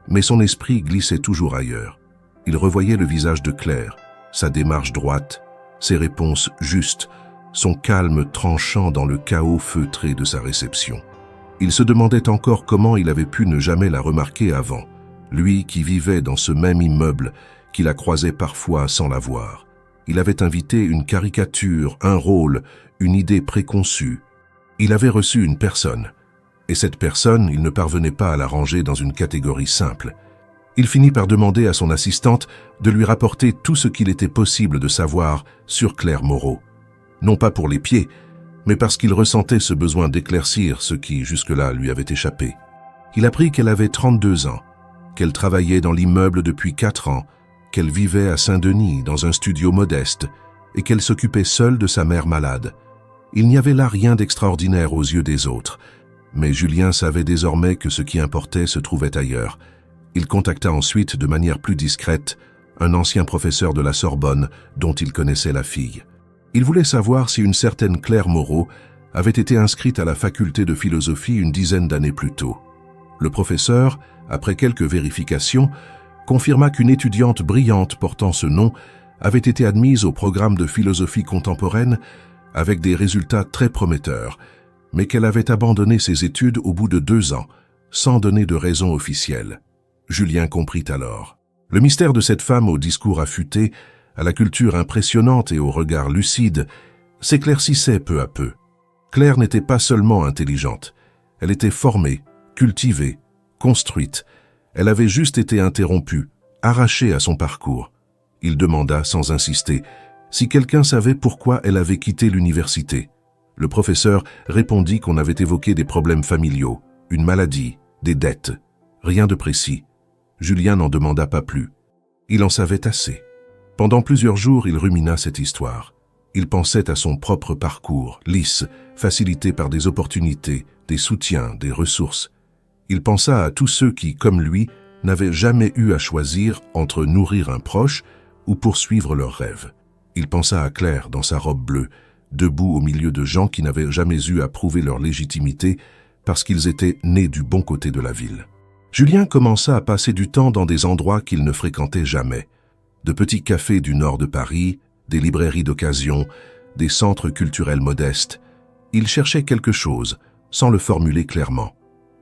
mais son esprit glissait toujours ailleurs. Il revoyait le visage de Claire, sa démarche droite, ses réponses justes, son calme tranchant dans le chaos feutré de sa réception. Il se demandait encore comment il avait pu ne jamais la remarquer avant, lui qui vivait dans ce même immeuble, qui la croisait parfois sans la voir. Il avait invité une caricature, un rôle, une idée préconçue. Il avait reçu une personne, et cette personne, il ne parvenait pas à la ranger dans une catégorie simple. Il finit par demander à son assistante de lui rapporter tout ce qu'il était possible de savoir sur Claire Moreau. Non pas pour les pieds, mais parce qu'il ressentait ce besoin d'éclaircir ce qui, jusque-là, lui avait échappé. Il apprit qu'elle avait 32 ans, qu'elle travaillait dans l'immeuble depuis 4 ans, qu'elle vivait à Saint-Denis dans un studio modeste et qu'elle s'occupait seule de sa mère malade. Il n'y avait là rien d'extraordinaire aux yeux des autres, mais Julien savait désormais que ce qui importait se trouvait ailleurs. Il contacta ensuite, de manière plus discrète, un ancien professeur de la Sorbonne dont il connaissait la fille. Il voulait savoir si une certaine Claire Moreau avait été inscrite à la faculté de philosophie une dizaine d'années plus tôt. Le professeur, après quelques vérifications, confirma qu'une étudiante brillante portant ce nom avait été admise au programme de philosophie contemporaine avec des résultats très prometteurs, mais qu'elle avait abandonné ses études au bout de 2 ans, sans donner de raison officielle. Julien comprit alors. Le mystère de cette femme au discours affûté, à la culture impressionnante et au regard lucide, s'éclaircissait peu à peu. Claire n'était pas seulement intelligente, elle était formée, cultivée, construite. Elle avait juste été interrompue, arrachée à son parcours. Il demanda, sans insister, si quelqu'un savait pourquoi elle avait quitté l'université. Le professeur répondit qu'on avait évoqué des problèmes familiaux, une maladie, des dettes. Rien de précis. Julien n'en demanda pas plus. Il en savait assez. Pendant plusieurs jours, il rumina cette histoire. Il pensait à son propre parcours, lisse, facilité par des opportunités, des soutiens, des ressources. Il pensa à tous ceux qui, comme lui, n'avaient jamais eu à choisir entre nourrir un proche ou poursuivre leurs rêves. Il pensa à Claire dans sa robe bleue, debout au milieu de gens qui n'avaient jamais eu à prouver leur légitimité parce qu'ils étaient nés du bon côté de la ville. Julien commença à passer du temps dans des endroits qu'il ne fréquentait jamais. De petits cafés du nord de Paris, des librairies d'occasion, des centres culturels modestes. Il cherchait quelque chose, sans le formuler clairement.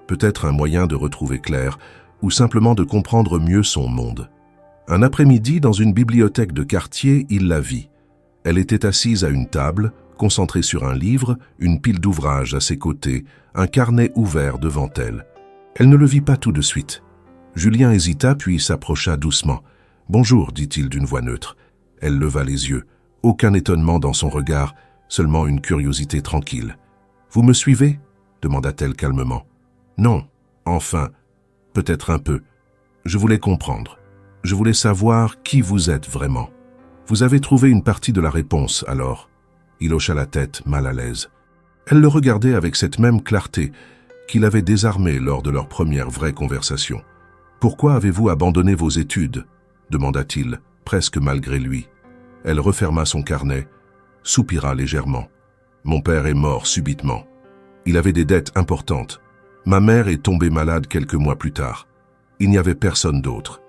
Peut-être un moyen de retrouver Claire, ou simplement de comprendre mieux son monde. Un après-midi, dans une bibliothèque de quartier, il la vit. Elle était assise à une table, concentrée sur un livre, une pile d'ouvrages à ses côtés, un carnet ouvert devant elle. Elle ne le vit pas tout de suite. Julien hésita puis s'approcha doucement. « Bonjour », dit-il d'une voix neutre. Elle leva les yeux. Aucun étonnement dans son regard, seulement une curiosité tranquille. « Vous me suivez » demanda-t-elle calmement. « Non, enfin, peut-être un peu. Je voulais comprendre. Je voulais savoir qui vous êtes vraiment. Vous avez trouvé une partie de la réponse, alors ?» Il hocha la tête, mal à l'aise. Elle le regardait avec cette même clarté qui l'avait désarmé lors de leur première vraie conversation. « Pourquoi avez-vous abandonné vos études ?» demanda-t-il, presque malgré lui. Elle referma son carnet, soupira légèrement. Mon père est mort subitement. Il avait des dettes importantes. Ma mère est tombée malade quelques mois plus tard. Il n'y avait personne d'autre.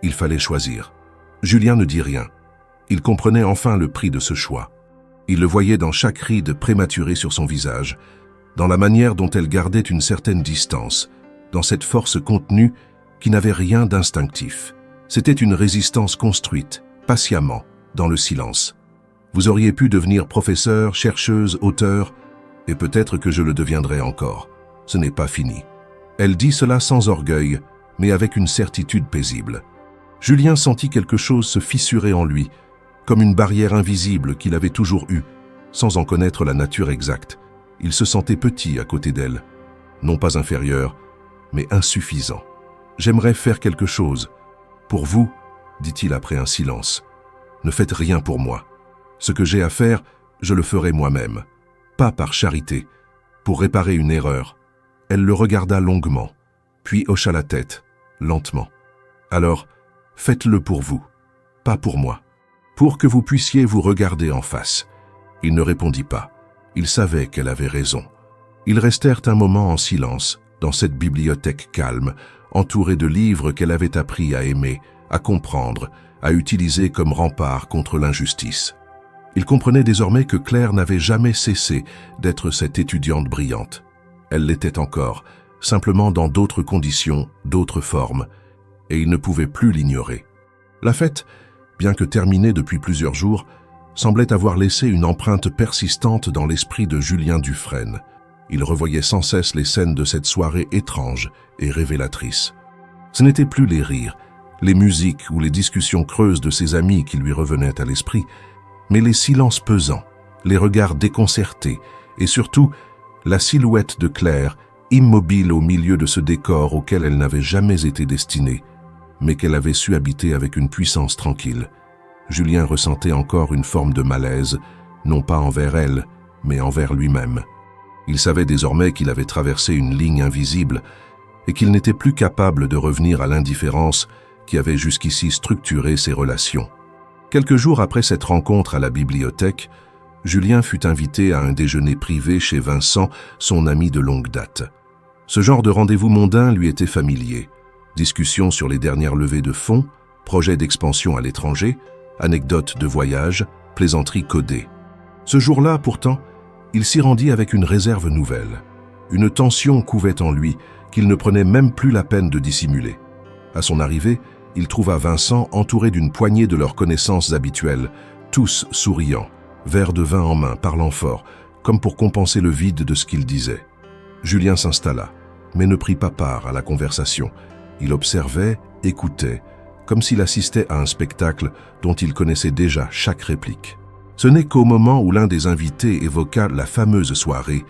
Il fallait choisir. Julien ne dit rien. Il comprenait enfin le prix de ce choix. Il le voyait dans chaque ride prématurée sur son visage, dans la manière dont elle gardait une certaine distance, dans cette force contenue qui n'avait rien d'instinctif. C'était une résistance construite, patiemment, dans le silence. Vous auriez pu devenir professeur, chercheuse, auteur, et peut-être que je le deviendrai encore. Ce n'est pas fini. Elle dit cela sans orgueil, mais avec une certitude paisible. Julien sentit quelque chose se fissurer en lui, comme une barrière invisible qu'il avait toujours eue, sans en connaître la nature exacte. Il se sentait petit à côté d'elle, non pas inférieur, mais insuffisant. « J'aimerais faire quelque chose. Pour vous, dit-il après un silence. Ne faites rien pour moi. Ce que j'ai à faire, je le ferai moi-même. Pas par charité, pour réparer une erreur. » Elle le regarda longuement, puis hocha la tête, lentement. « Alors, faites-le pour vous, pas pour moi. Pour que vous puissiez vous regarder en face. » Il ne répondit pas. Il savait qu'elle avait raison. Ils restèrent un moment en silence, dans cette bibliothèque calme, entourée de livres qu'elle avait appris à aimer, à comprendre, à utiliser comme rempart contre l'injustice. Il comprenait désormais que Claire n'avait jamais cessé d'être cette étudiante brillante. Elle l'était encore, simplement dans d'autres conditions, d'autres formes, et il ne pouvait plus l'ignorer. La fête, bien que terminée depuis plusieurs jours, semblait avoir laissé une empreinte persistante dans l'esprit de Julien Dufresne. Il revoyait sans cesse les scènes de cette soirée étrange et révélatrice. Ce n'étaient plus les rires, les musiques ou les discussions creuses de ses amis qui lui revenaient à l'esprit, mais les silences pesants, les regards déconcertés et surtout la silhouette de Claire, immobile au milieu de ce décor auquel elle n'avait jamais été destinée, mais qu'elle avait su habiter avec une puissance tranquille. Julien ressentait encore une forme de malaise, non pas envers elle, mais envers lui-même. Il savait désormais qu'il avait traversé une ligne invisible et qu'il n'était plus capable de revenir à l'indifférence qui avait jusqu'ici structuré ses relations. Quelques jours après cette rencontre à la bibliothèque, Julien fut invité à un déjeuner privé chez Vincent, son ami de longue date. Ce genre de rendez-vous mondain lui était familier. Discussions sur les dernières levées de fonds, projets d'expansion à l'étranger, anecdotes de voyage, plaisanteries codées. Ce jour-là, pourtant, il s'y rendit avec une réserve nouvelle. Une tension couvait en lui qu'il ne prenait même plus la peine de dissimuler. À son arrivée, il trouva Vincent entouré d'une poignée de leurs connaissances habituelles, tous souriants, verre de vin en main, parlant fort, comme pour compenser le vide de ce qu'il disait. Julien s'installa, mais ne prit pas part à la conversation. Il observait, écoutait, comme s'il assistait à un spectacle dont il connaissait déjà chaque réplique. Ce n'est qu'au moment où l'un des invités évoqua la fameuse soirée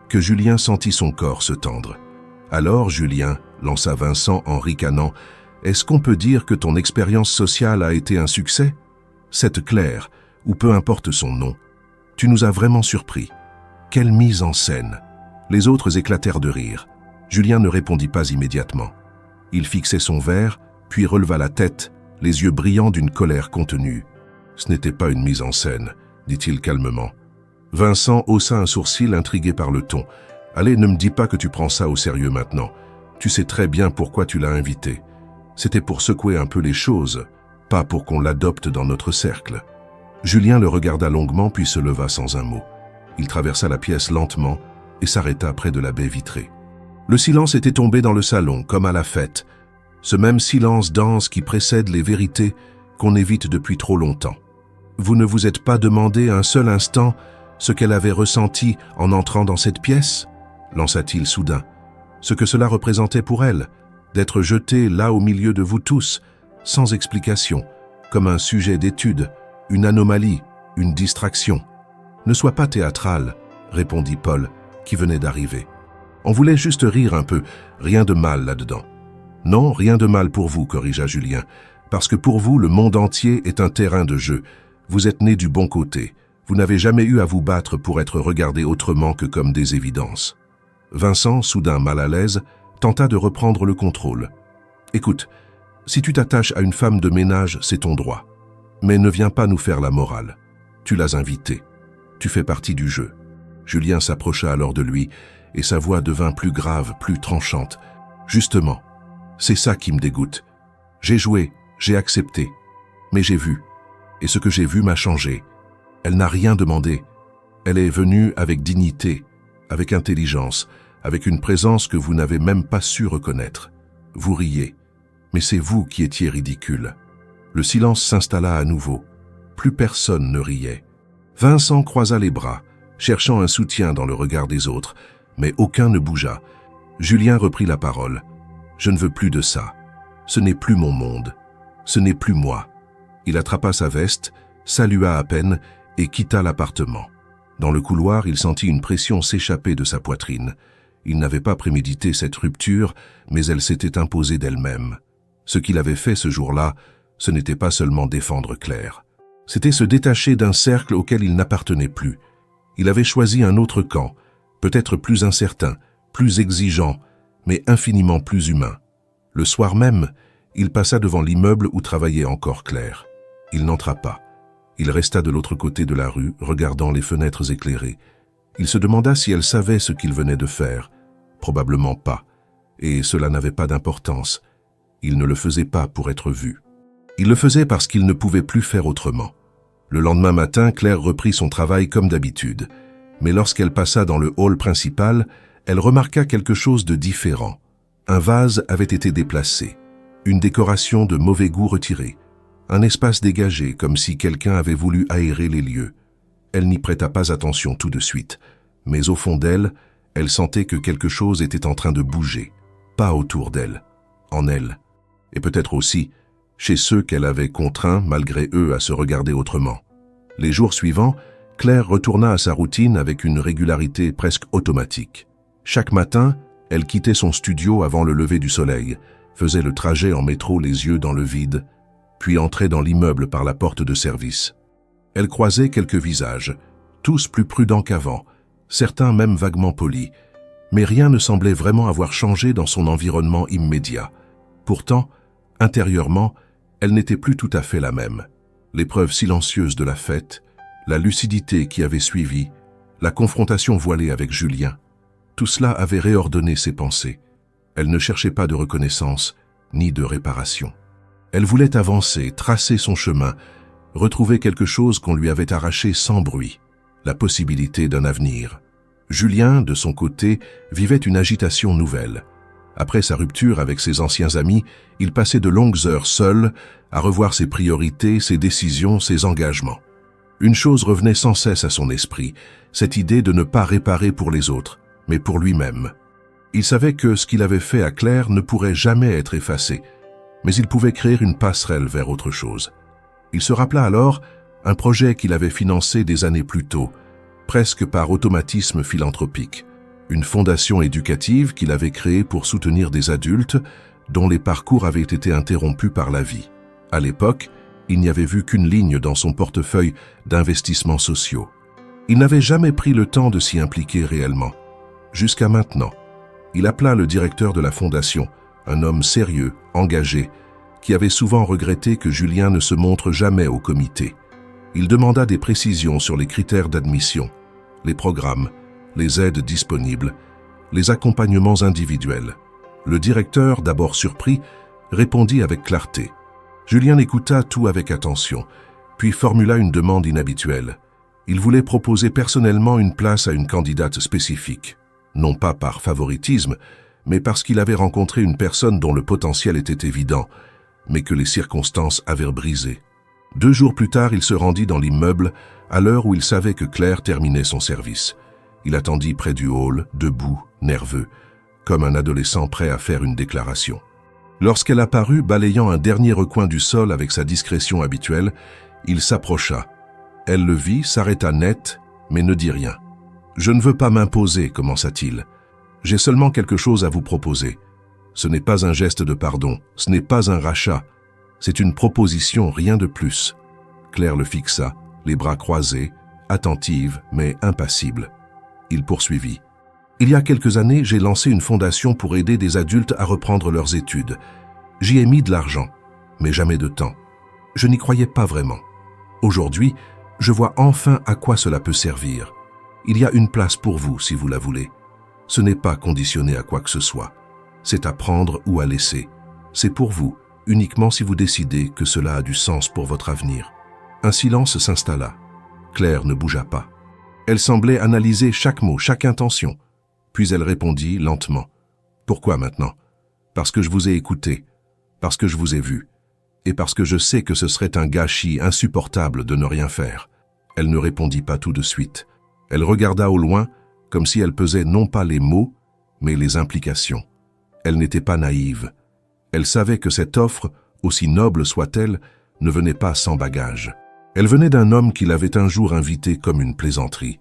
que Julien sentit son corps se tendre. « Alors, Julien, lança Vincent en ricanant, est-ce qu'on peut dire que ton expérience sociale a été un succès? Cette Claire, ou peu importe son nom, tu nous as vraiment surpris. Quelle mise en scène !» Les autres éclatèrent de rire. Julien ne répondit pas immédiatement. Il fixait son verre, puis releva la tête, les yeux brillants d'une colère contenue. « Ce n'était pas une mise en scène, » dit-il calmement. Vincent haussa un sourcil intrigué par le ton. « Allez, ne me dis pas que tu prends ça au sérieux maintenant. Tu sais très bien pourquoi tu l'as invité. C'était pour secouer un peu les choses, pas pour qu'on l'adopte dans notre cercle. » Julien le regarda longuement puis se leva sans un mot. Il traversa la pièce lentement et s'arrêta près de la baie vitrée. Le silence était tombé dans le salon, comme à la fête. Ce même silence dense qui précède les vérités qu'on évite depuis trop longtemps. Vous ne vous êtes pas demandé un seul instant ce qu'elle avait ressenti en entrant dans cette pièce ? Lança-t-il soudain. Ce que cela représentait pour elle, d'être jetée là au milieu de vous tous, sans explication, comme un sujet d'étude, une anomalie, une distraction. Ne sois pas théâtral, répondit Paul, qui venait d'arriver. On voulait juste rire un peu, rien de mal là-dedans. Non, rien de mal pour vous, corrigea Julien, parce que pour vous, le monde entier est un terrain de jeu. Vous êtes né du bon côté. Vous n'avez jamais eu à vous battre pour être regardé autrement que comme des évidences. Vincent, soudain mal à l'aise, tenta de reprendre le contrôle. Écoute, si tu t'attaches à une femme de ménage, c'est ton droit. Mais ne viens pas nous faire la morale. Tu l'as invité. Tu fais partie du jeu. » Julien s'approcha alors de lui et sa voix devint plus grave, plus tranchante. « Justement, c'est ça qui me dégoûte. J'ai joué, j'ai accepté, mais j'ai vu. Et ce que j'ai vu m'a changé. Elle n'a rien demandé. Elle est venue avec dignité, avec intelligence, avec une présence que vous n'avez même pas su reconnaître. Vous riez, mais c'est vous qui étiez ridicule. » Le silence s'installa à nouveau. Plus personne ne riait. Vincent croisa les bras, cherchant un soutien dans le regard des autres, mais aucun ne bougea. Julien reprit la parole. « Je ne veux plus de ça. Ce n'est plus mon monde. Ce n'est plus moi. » Il attrapa sa veste, salua à peine et quitta l'appartement. Dans le couloir, il sentit une pression s'échapper de sa poitrine. Il n'avait pas prémédité cette rupture, mais elle s'était imposée d'elle-même. Ce qu'il avait fait ce jour-là, ce n'était pas seulement défendre Claire. C'était se détacher d'un cercle auquel il n'appartenait plus. Il avait choisi un autre camp, peut-être plus incertain, plus exigeant, mais infiniment plus humain. Le soir même, il passa devant l'immeuble où travaillait encore Claire. Il n'entra pas. Il resta de l'autre côté de la rue, regardant les fenêtres éclairées. Il se demanda si elle savait ce qu'il venait de faire. Probablement pas. Et cela n'avait pas d'importance. Il ne le faisait pas pour être vu. Il le faisait parce qu'il ne pouvait plus faire autrement. Le lendemain matin, Claire reprit son travail comme d'habitude. Mais lorsqu'elle passa dans le hall principal, elle remarqua quelque chose de différent. Un vase avait été déplacé, une décoration de mauvais goût retirée, un espace dégagé comme si quelqu'un avait voulu aérer les lieux. Elle n'y prêta pas attention tout de suite, mais au fond d'elle, elle sentait que quelque chose était en train de bouger, pas autour d'elle, en elle, et peut-être aussi chez ceux qu'elle avait contraints malgré eux à se regarder autrement. Les jours suivants, Claire retourna à sa routine avec une régularité presque automatique. Chaque matin, elle quittait son studio avant le lever du soleil, faisait le trajet en métro les yeux dans le vide, puis entrait dans l'immeuble par la porte de service. Elle croisait quelques visages, tous plus prudents qu'avant, certains même vaguement polis, mais rien ne semblait vraiment avoir changé dans son environnement immédiat. Pourtant, intérieurement, elle n'était plus tout à fait la même. L'épreuve silencieuse de la fête, la lucidité qui avait suivi, la confrontation voilée avec Julien, tout cela avait réordonné ses pensées. Elle ne cherchait pas de reconnaissance, ni de réparation. Elle voulait avancer, tracer son chemin, retrouver quelque chose qu'on lui avait arraché sans bruit, la possibilité d'un avenir. Julien, de son côté, vivait une agitation nouvelle. Après sa rupture avec ses anciens amis, il passait de longues heures seul à revoir ses priorités, ses décisions, ses engagements. Une chose revenait sans cesse à son esprit, cette idée de ne pas réparer pour les autres, mais pour lui-même. Il savait que ce qu'il avait fait à Claire ne pourrait jamais être effacé, mais il pouvait créer une passerelle vers autre chose. Il se rappela alors un projet qu'il avait financé des années plus tôt, presque par automatisme philanthropique, une fondation éducative qu'il avait créée pour soutenir des adultes dont les parcours avaient été interrompus par la vie. À l'époque, il n'y avait vu qu'une ligne dans son portefeuille d'investissements sociaux. Il n'avait jamais pris le temps de s'y impliquer réellement. Jusqu'à maintenant, il appela le directeur de la fondation, un homme sérieux, engagé, qui avait souvent regretté que Julien ne se montre jamais au comité. Il demanda des précisions sur les critères d'admission, les programmes, les aides disponibles, les accompagnements individuels. Le directeur, d'abord surpris, répondit avec clarté. Julien écouta tout avec attention, puis formula une demande inhabituelle. Il voulait proposer personnellement une place à une candidate spécifique, non pas par favoritisme, mais parce qu'il avait rencontré une personne dont le potentiel était évident, mais que les circonstances avaient brisé. 2 jours plus tard, il se rendit dans l'immeuble, à l'heure où il savait que Claire terminait son service. Il attendit près du hall, debout, nerveux, comme un adolescent prêt à faire une déclaration. Lorsqu'elle apparut, balayant un dernier recoin du sol avec sa discrétion habituelle, il s'approcha. Elle le vit, s'arrêta net, mais ne dit rien. « Je ne veux pas m'imposer, commença-t-il. J'ai seulement quelque chose à vous proposer. Ce n'est pas un geste de pardon, ce n'est pas un rachat. C'est une proposition, rien de plus. » Claire le fixa, les bras croisés, attentive mais impassible. Il poursuivit. « Il y a quelques années, j'ai lancé une fondation pour aider des adultes à reprendre leurs études. J'y ai mis de l'argent, mais jamais de temps. Je n'y croyais pas vraiment. Aujourd'hui, je vois enfin à quoi cela peut servir. Il y a une place pour vous si vous la voulez. Ce n'est pas conditionné à quoi que ce soit. C'est à prendre ou à laisser. C'est pour vous, uniquement si vous décidez que cela a du sens pour votre avenir. » Un silence s'installa. Claire ne bougea pas. Elle semblait analyser chaque mot, chaque intention. Puis elle répondit lentement. « Pourquoi maintenant ? Parce que je vous ai écouté, parce que je vous ai vu, et parce que je sais que ce serait un gâchis insupportable de ne rien faire. » Elle ne répondit pas tout de suite. Elle regarda au loin, comme si elle pesait non pas les mots, mais les implications. Elle n'était pas naïve. Elle savait que cette offre, aussi noble soit-elle, ne venait pas sans bagage. Elle venait d'un homme qui l'avait un jour invitée comme une plaisanterie.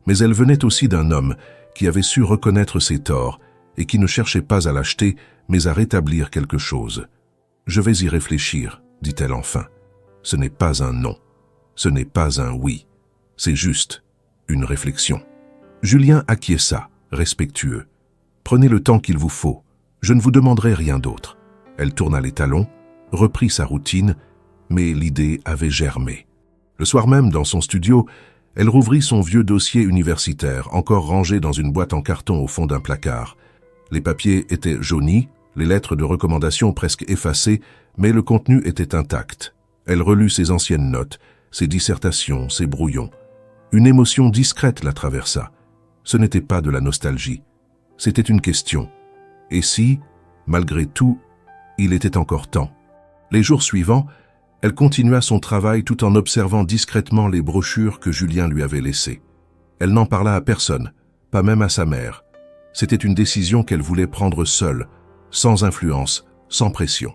Mais elle venait aussi d'un homme qui avait su reconnaître ses torts et qui ne cherchait pas à l'acheter, mais à rétablir quelque chose. « Je vais y réfléchir, » dit-elle enfin. « Ce n'est pas un non. Ce n'est pas un oui. C'est juste une réflexion. » Julien acquiesça, respectueux. « Prenez le temps qu'il vous faut. Je ne vous demanderai rien d'autre. » Elle tourna les talons, reprit sa routine, mais l'idée avait germé. Le soir même, dans son studio, elle rouvrit son vieux dossier universitaire, encore rangé dans une boîte en carton au fond d'un placard. Les papiers étaient jaunis, les lettres de recommandation presque effacées, mais le contenu était intact. Elle relut ses anciennes notes, ses dissertations, ses brouillons. Une émotion discrète la traversa. Ce n'était pas de la nostalgie. C'était une question. Et si, malgré tout, il était encore temps? Les jours suivants, elle continua son travail tout en observant discrètement les brochures que Julien lui avait laissées. Elle n'en parla à personne, pas même à sa mère. C'était une décision qu'elle voulait prendre seule, sans influence, sans pression.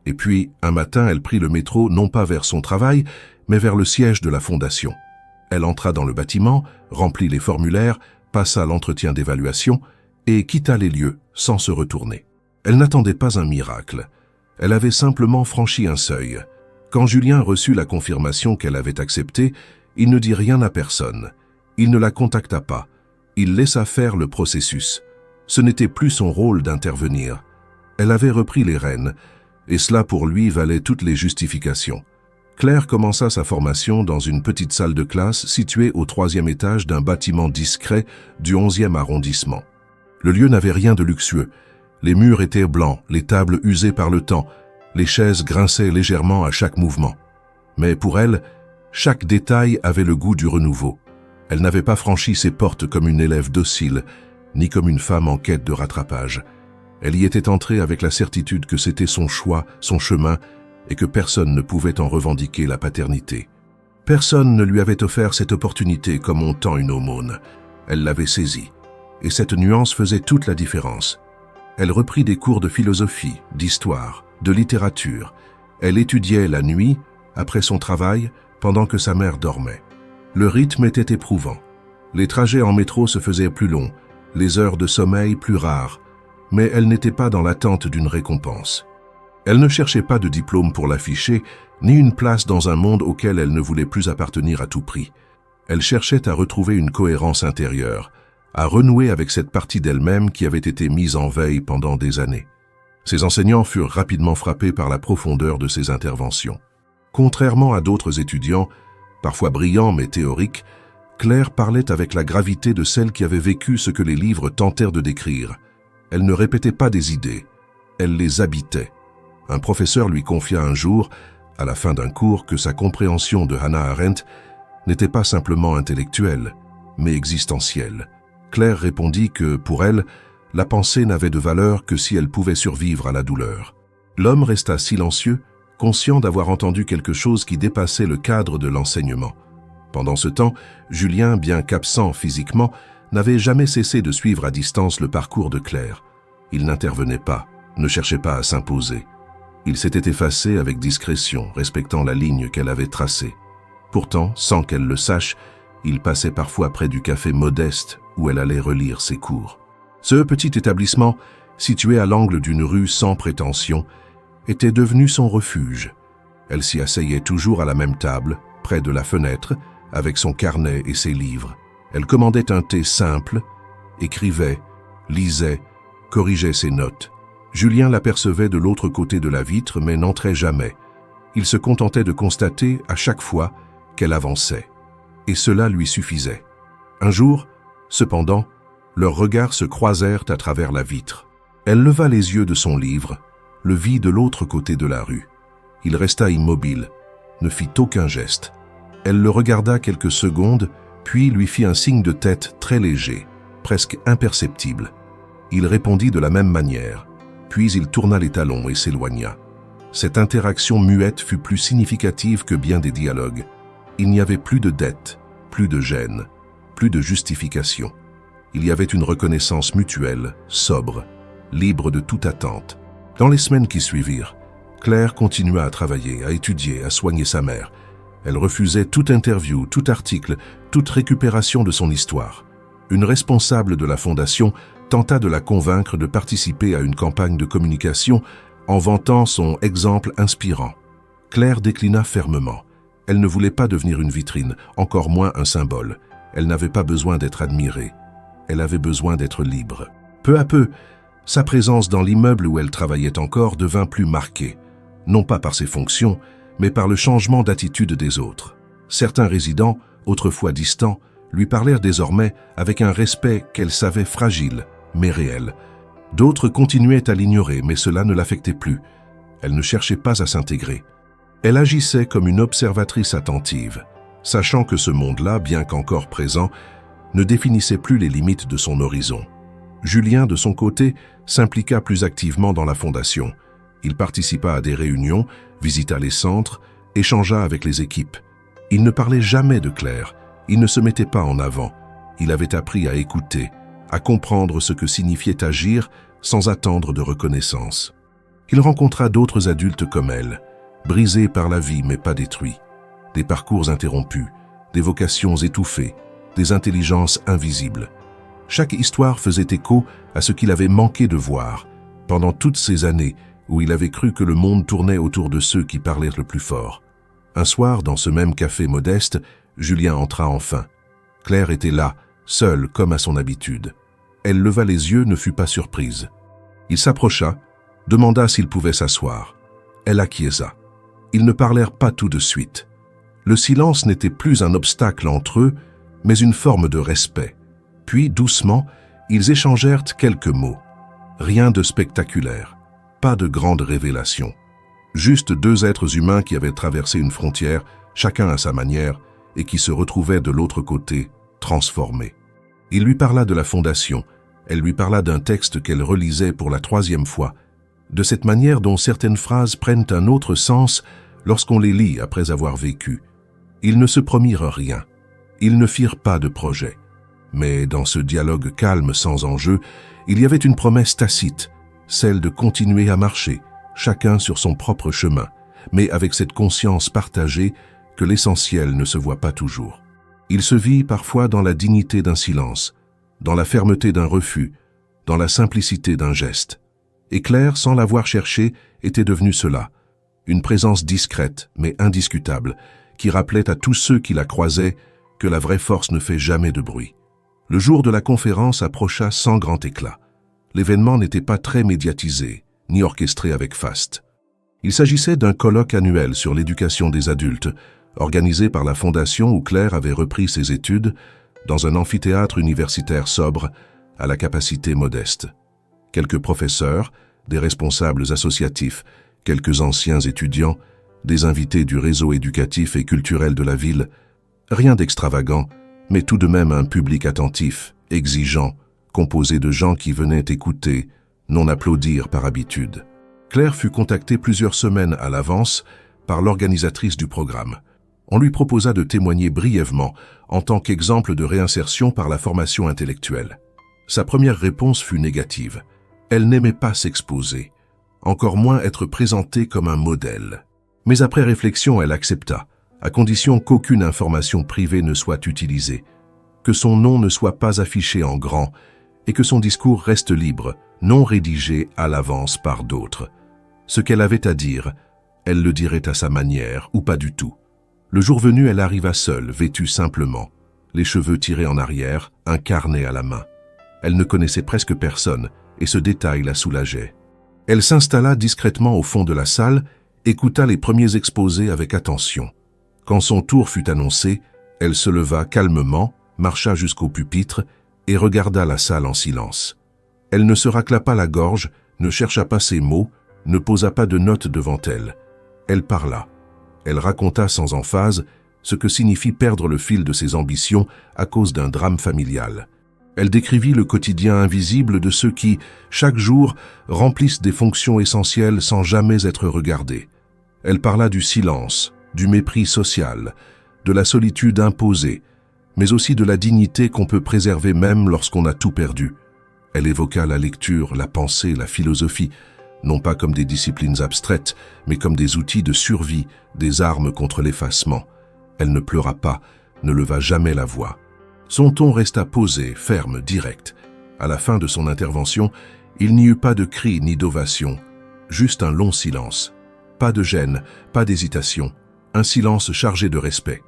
Et puis, un matin, elle prit le métro non pas vers son travail, mais vers le siège de la fondation. Elle entra dans le bâtiment, remplit les formulaires, passa l'entretien d'évaluation et quitta les lieux sans se retourner. Elle n'attendait pas un miracle. Elle avait simplement franchi un seuil. Quand Julien reçut la confirmation qu'elle avait acceptée, il ne dit rien à personne. Il ne la contacta pas. Il laissa faire le processus. Ce n'était plus son rôle d'intervenir. Elle avait repris les rênes, et cela pour lui valait toutes les justifications. Claire commença sa formation dans une petite salle de classe située au 3e étage d'un bâtiment discret du 11e arrondissement. Le lieu n'avait rien de luxueux. Les murs étaient blancs, les tables usées par le temps, les chaises grinçaient légèrement à chaque mouvement. Mais pour elle, chaque détail avait le goût du renouveau. Elle n'avait pas franchi ses portes comme une élève docile, ni comme une femme en quête de rattrapage. Elle y était entrée avec la certitude que c'était son choix, son chemin, et que personne ne pouvait en revendiquer la paternité. Personne ne lui avait offert cette opportunité comme on tend une aumône. Elle l'avait saisie, et cette nuance faisait toute la différence. Elle reprit des cours de philosophie, d'histoire, de littérature. Elle étudiait la nuit, après son travail, pendant que sa mère dormait. Le rythme était éprouvant. Les trajets en métro se faisaient plus longs, les heures de sommeil plus rares, mais elle n'était pas dans l'attente d'une récompense. Elle ne cherchait pas de diplôme pour l'afficher, ni une place dans un monde auquel elle ne voulait plus appartenir à tout prix. Elle cherchait à retrouver une cohérence intérieure, à renouer avec cette partie d'elle-même qui avait été mise en veille pendant des années. Ses enseignants furent rapidement frappés par la profondeur de ses interventions. Contrairement à d'autres étudiants, parfois brillants mais théoriques, Claire parlait avec la gravité de celle qui avait vécu ce que les livres tentèrent de décrire. Elle ne répétait pas des idées, elle les habitait. Un professeur lui confia un jour, à la fin d'un cours, que sa compréhension de Hannah Arendt n'était pas simplement intellectuelle, mais existentielle. Claire répondit que, pour elle, la pensée n'avait de valeur que si elle pouvait survivre à la douleur. L'homme resta silencieux, conscient d'avoir entendu quelque chose qui dépassait le cadre de l'enseignement. Pendant ce temps, Julien, bien qu'absent physiquement, n'avait jamais cessé de suivre à distance le parcours de Claire. Il n'intervenait pas, ne cherchait pas à s'imposer. Il s'était effacé avec discrétion, respectant la ligne qu'elle avait tracée. Pourtant, sans qu'elle le sache, il passait parfois près du café modeste où elle allait relire ses cours. Ce petit établissement, situé à l'angle d'une rue sans prétention, était devenu son refuge. Elle s'y asseyait toujours à la même table, près de la fenêtre, avec son carnet et ses livres. Elle commandait un thé simple, écrivait, lisait, corrigeait ses notes. Julien l'apercevait de l'autre côté de la vitre, mais n'entrait jamais. Il se contentait de constater, à chaque fois, qu'elle avançait. Et cela lui suffisait. Un jour, cependant, leurs regards se croisèrent à travers la vitre. Elle leva les yeux de son livre, le vit de l'autre côté de la rue. Il resta immobile, ne fit aucun geste. Elle le regarda quelques secondes, puis lui fit un signe de tête très léger, presque imperceptible. Il répondit de la même manière, puis il tourna les talons et s'éloigna. Cette interaction muette fut plus significative que bien des dialogues. Il n'y avait plus de dette, plus de gêne, plus de justification. Il y avait une reconnaissance mutuelle, sobre, libre de toute attente. Dans les semaines qui suivirent, Claire continua à travailler, à étudier, à soigner sa mère. Elle refusait toute interview, tout article, toute récupération de son histoire. Une responsable de la fondation tenta de la convaincre de participer à une campagne de communication en vantant son exemple inspirant. Claire déclina fermement. Elle ne voulait pas devenir une vitrine, encore moins un symbole. Elle n'avait pas besoin d'être admirée. Elle avait besoin d'être libre. Peu à peu, sa présence dans l'immeuble où elle travaillait encore devint plus marquée, non pas par ses fonctions, mais par le changement d'attitude des autres. Certains résidents, autrefois distants, lui parlèrent désormais avec un respect qu'elle savait fragile, mais réel. D'autres continuaient à l'ignorer, mais cela ne l'affectait plus. Elle ne cherchait pas à s'intégrer. Elle agissait comme une observatrice attentive, sachant que ce monde-là, bien qu'encore présent, ne définissait plus les limites de son horizon. Julien, de son côté, s'impliqua plus activement dans la fondation. Il participa à des réunions, visita les centres, échangea avec les équipes. Il ne parlait jamais de Claire, il ne se mettait pas en avant. Il avait appris à écouter, à comprendre ce que signifiait agir sans attendre de reconnaissance. Il rencontra d'autres adultes comme elle, brisés par la vie mais pas détruits. Des parcours interrompus, des vocations étouffées, des intelligences invisibles. Chaque histoire faisait écho à ce qu'il avait manqué de voir pendant toutes ces années où il avait cru que le monde tournait autour de ceux qui parlaient le plus fort. Un soir, dans ce même café modeste, Julien entra enfin. Claire était là, seule comme à son habitude. Elle leva les yeux, ne fut pas surprise. Il s'approcha, demanda s'il pouvait s'asseoir. Elle acquiesça. Ils ne parlèrent pas tout de suite. Le silence n'était plus un obstacle entre eux, mais une forme de respect. Puis, doucement, ils échangèrent quelques mots. Rien de spectaculaire, pas de grande révélation. Juste deux êtres humains qui avaient traversé une frontière, chacun à sa manière, et qui se retrouvaient de l'autre côté, transformés. Il lui parla de la fondation, elle lui parla d'un texte qu'elle relisait pour la 3e fois, de cette manière dont certaines phrases prennent un autre sens lorsqu'on les lit après avoir vécu. Ils ne se promirent rien, ils ne firent pas de projet. Mais dans ce dialogue calme sans enjeu, il y avait une promesse tacite, celle de continuer à marcher, chacun sur son propre chemin, mais avec cette conscience partagée que l'essentiel ne se voit pas toujours. Il se vit parfois dans la dignité d'un silence, dans la fermeté d'un refus, dans la simplicité d'un geste. Et Claire, sans l'avoir cherché, était devenue cela, une présence discrète mais indiscutable, qui rappelait à tous ceux qui la croisaient que la vraie force ne fait jamais de bruit. Le jour de la conférence approcha sans grand éclat. L'événement n'était pas très médiatisé, ni orchestré avec faste. Il s'agissait d'un colloque annuel sur l'éducation des adultes, organisé par la fondation où Claire avait repris ses études, dans un amphithéâtre universitaire sobre, à la capacité modeste. Quelques professeurs, des responsables associatifs, quelques anciens étudiants, des invités du réseau éducatif et culturel de la ville, rien d'extravagant, mais tout de même un public attentif, exigeant, composé de gens qui venaient écouter, non applaudir par habitude. Claire fut contactée plusieurs semaines à l'avance par l'organisatrice du programme. On lui proposa de témoigner brièvement en tant qu'exemple de réinsertion par la formation intellectuelle. Sa première réponse fut négative. Elle n'aimait pas s'exposer, encore moins être présentée comme un modèle. Mais après réflexion, elle accepta, à condition qu'aucune information privée ne soit utilisée, que son nom ne soit pas affiché en grand et que son discours reste libre, non rédigé à l'avance par d'autres. Ce qu'elle avait à dire, elle le dirait à sa manière ou pas du tout. Le jour venu, elle arriva seule, vêtue simplement, les cheveux tirés en arrière, un carnet à la main. Elle ne connaissait presque personne et ce détail la soulageait. Elle s'installa discrètement au fond de la salle, écouta les premiers exposés avec attention. Quand son tour fut annoncé, elle se leva calmement, marcha jusqu'au pupitre et regarda la salle en silence. Elle ne se racla pas la gorge, ne chercha pas ses mots, ne posa pas de notes devant elle. Elle parla. Elle raconta sans emphase ce que signifie perdre le fil de ses ambitions à cause d'un drame familial. Elle décrivit le quotidien invisible de ceux qui, chaque jour, remplissent des fonctions essentielles sans jamais être regardés. Elle parla du silence, du mépris social, de la solitude imposée, mais aussi de la dignité qu'on peut préserver même lorsqu'on a tout perdu. Elle évoqua la lecture, la pensée, la philosophie, non pas comme des disciplines abstraites, mais comme des outils de survie, des armes contre l'effacement. Elle ne pleura pas, ne leva jamais la voix. Son ton resta posé, ferme, direct. À la fin de son intervention, il n'y eut pas de cris ni d'ovation, juste un long silence. Pas de gêne, pas d'hésitation, un silence chargé de respect.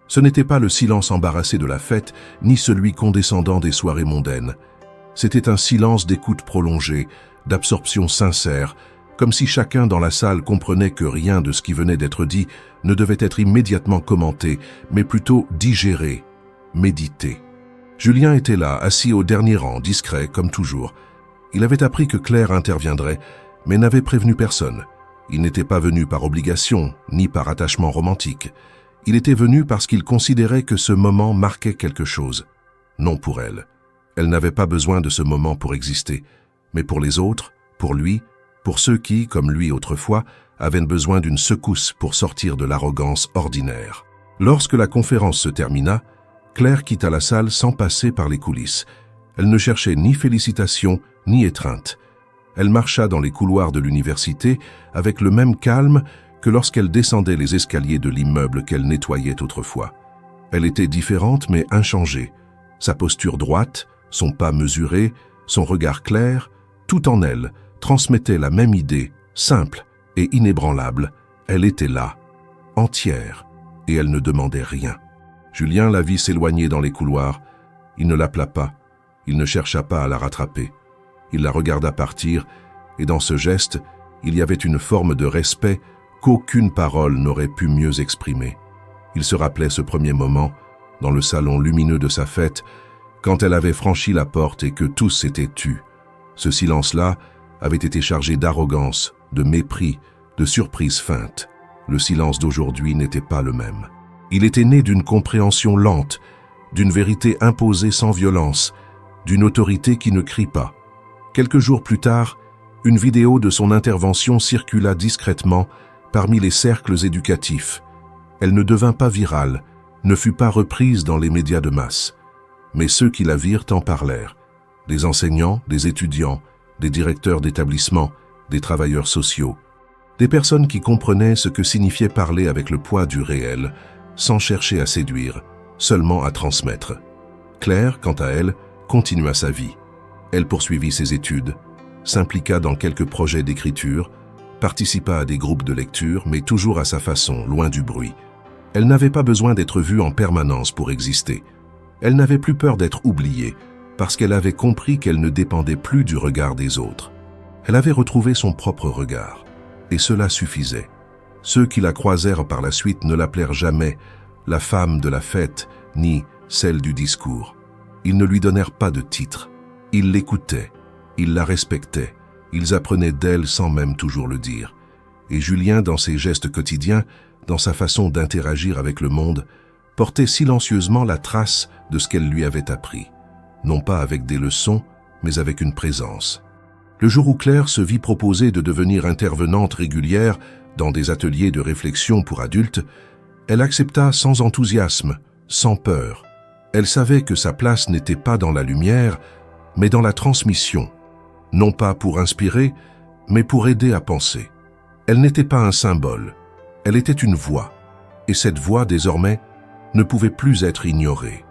Ce n'était pas le silence embarrassé de la fête, ni celui condescendant des soirées mondaines. C'était un silence d'écoute prolongée, d'absorption sincère, comme si chacun dans la salle comprenait que rien de ce qui venait d'être dit ne devait être immédiatement commenté, mais plutôt digéré, médité. Julien était là, assis au dernier rang, discret comme toujours. Il avait appris que Claire interviendrait, mais n'avait prévenu personne. Il n'était pas venu par obligation, ni par attachement romantique. Il était venu parce qu'il considérait que ce moment marquait quelque chose. Non pour elle. Elle n'avait pas besoin de ce moment pour exister, mais pour les autres, pour lui, pour ceux qui, comme lui autrefois, avaient besoin d'une secousse pour sortir de l'arrogance ordinaire. Lorsque la conférence se termina, Claire quitta la salle sans passer par les coulisses. Elle ne cherchait ni félicitations, ni étreinte. Elle marcha dans les couloirs de l'université avec le même calme que lorsqu'elle descendait les escaliers de l'immeuble qu'elle nettoyait autrefois. Elle était différente mais inchangée. Sa posture droite, son pas mesuré, son regard clair, tout en elle transmettait la même idée, simple et inébranlable. Elle était là, entière, et elle ne demandait rien. Julien la vit s'éloigner dans les couloirs. Il ne l'appela pas, il ne chercha pas à la rattraper. Il la regarda partir, et dans ce geste, il y avait une forme de respect qu'aucune parole n'aurait pu mieux exprimer. Il se rappelait ce premier moment, dans le salon lumineux de sa fête, quand elle avait franchi la porte et que tous s'étaient tus. Ce silence-là avait été chargé d'arrogance, de mépris, de surprise feinte. Le silence d'aujourd'hui n'était pas le même. Il était né d'une compréhension lente, d'une vérité imposée sans violence, d'une autorité qui ne crie pas. Quelques jours plus tard, une vidéo de son intervention circula discrètement parmi les cercles éducatifs. Elle ne devint pas virale, ne fut pas reprise dans les médias de masse. Mais ceux qui la virent en parlèrent. Des enseignants, des étudiants, des directeurs d'établissements, des travailleurs sociaux. Des personnes qui comprenaient ce que signifiait parler avec le poids du réel, sans chercher à séduire, seulement à transmettre. Claire, quant à elle, continua sa vie. Elle poursuivit ses études, s'impliqua dans quelques projets d'écriture, participa à des groupes de lecture, mais toujours à sa façon, loin du bruit. Elle n'avait pas besoin d'être vue en permanence pour exister. Elle n'avait plus peur d'être oubliée, parce qu'elle avait compris qu'elle ne dépendait plus du regard des autres. Elle avait retrouvé son propre regard, et cela suffisait. Ceux qui la croisèrent par la suite ne l'appelèrent jamais la femme de la fête, ni celle du discours. Ils ne lui donnèrent pas de titre. Ils l'écoutaient, ils la respectaient, ils apprenaient d'elle sans même toujours le dire. Et Julien, dans ses gestes quotidiens, dans sa façon d'interagir avec le monde, portait silencieusement la trace de ce qu'elle lui avait appris, non pas avec des leçons, mais avec une présence. Le jour où Claire se vit proposer de devenir intervenante régulière dans des ateliers de réflexion pour adultes, elle accepta sans enthousiasme, sans peur. Elle savait que sa place n'était pas dans la lumière, mais dans la transmission, non pas pour inspirer, mais pour aider à penser. Elle n'était pas un symbole, elle était une voix, et cette voix, désormais, ne pouvait plus être ignorée.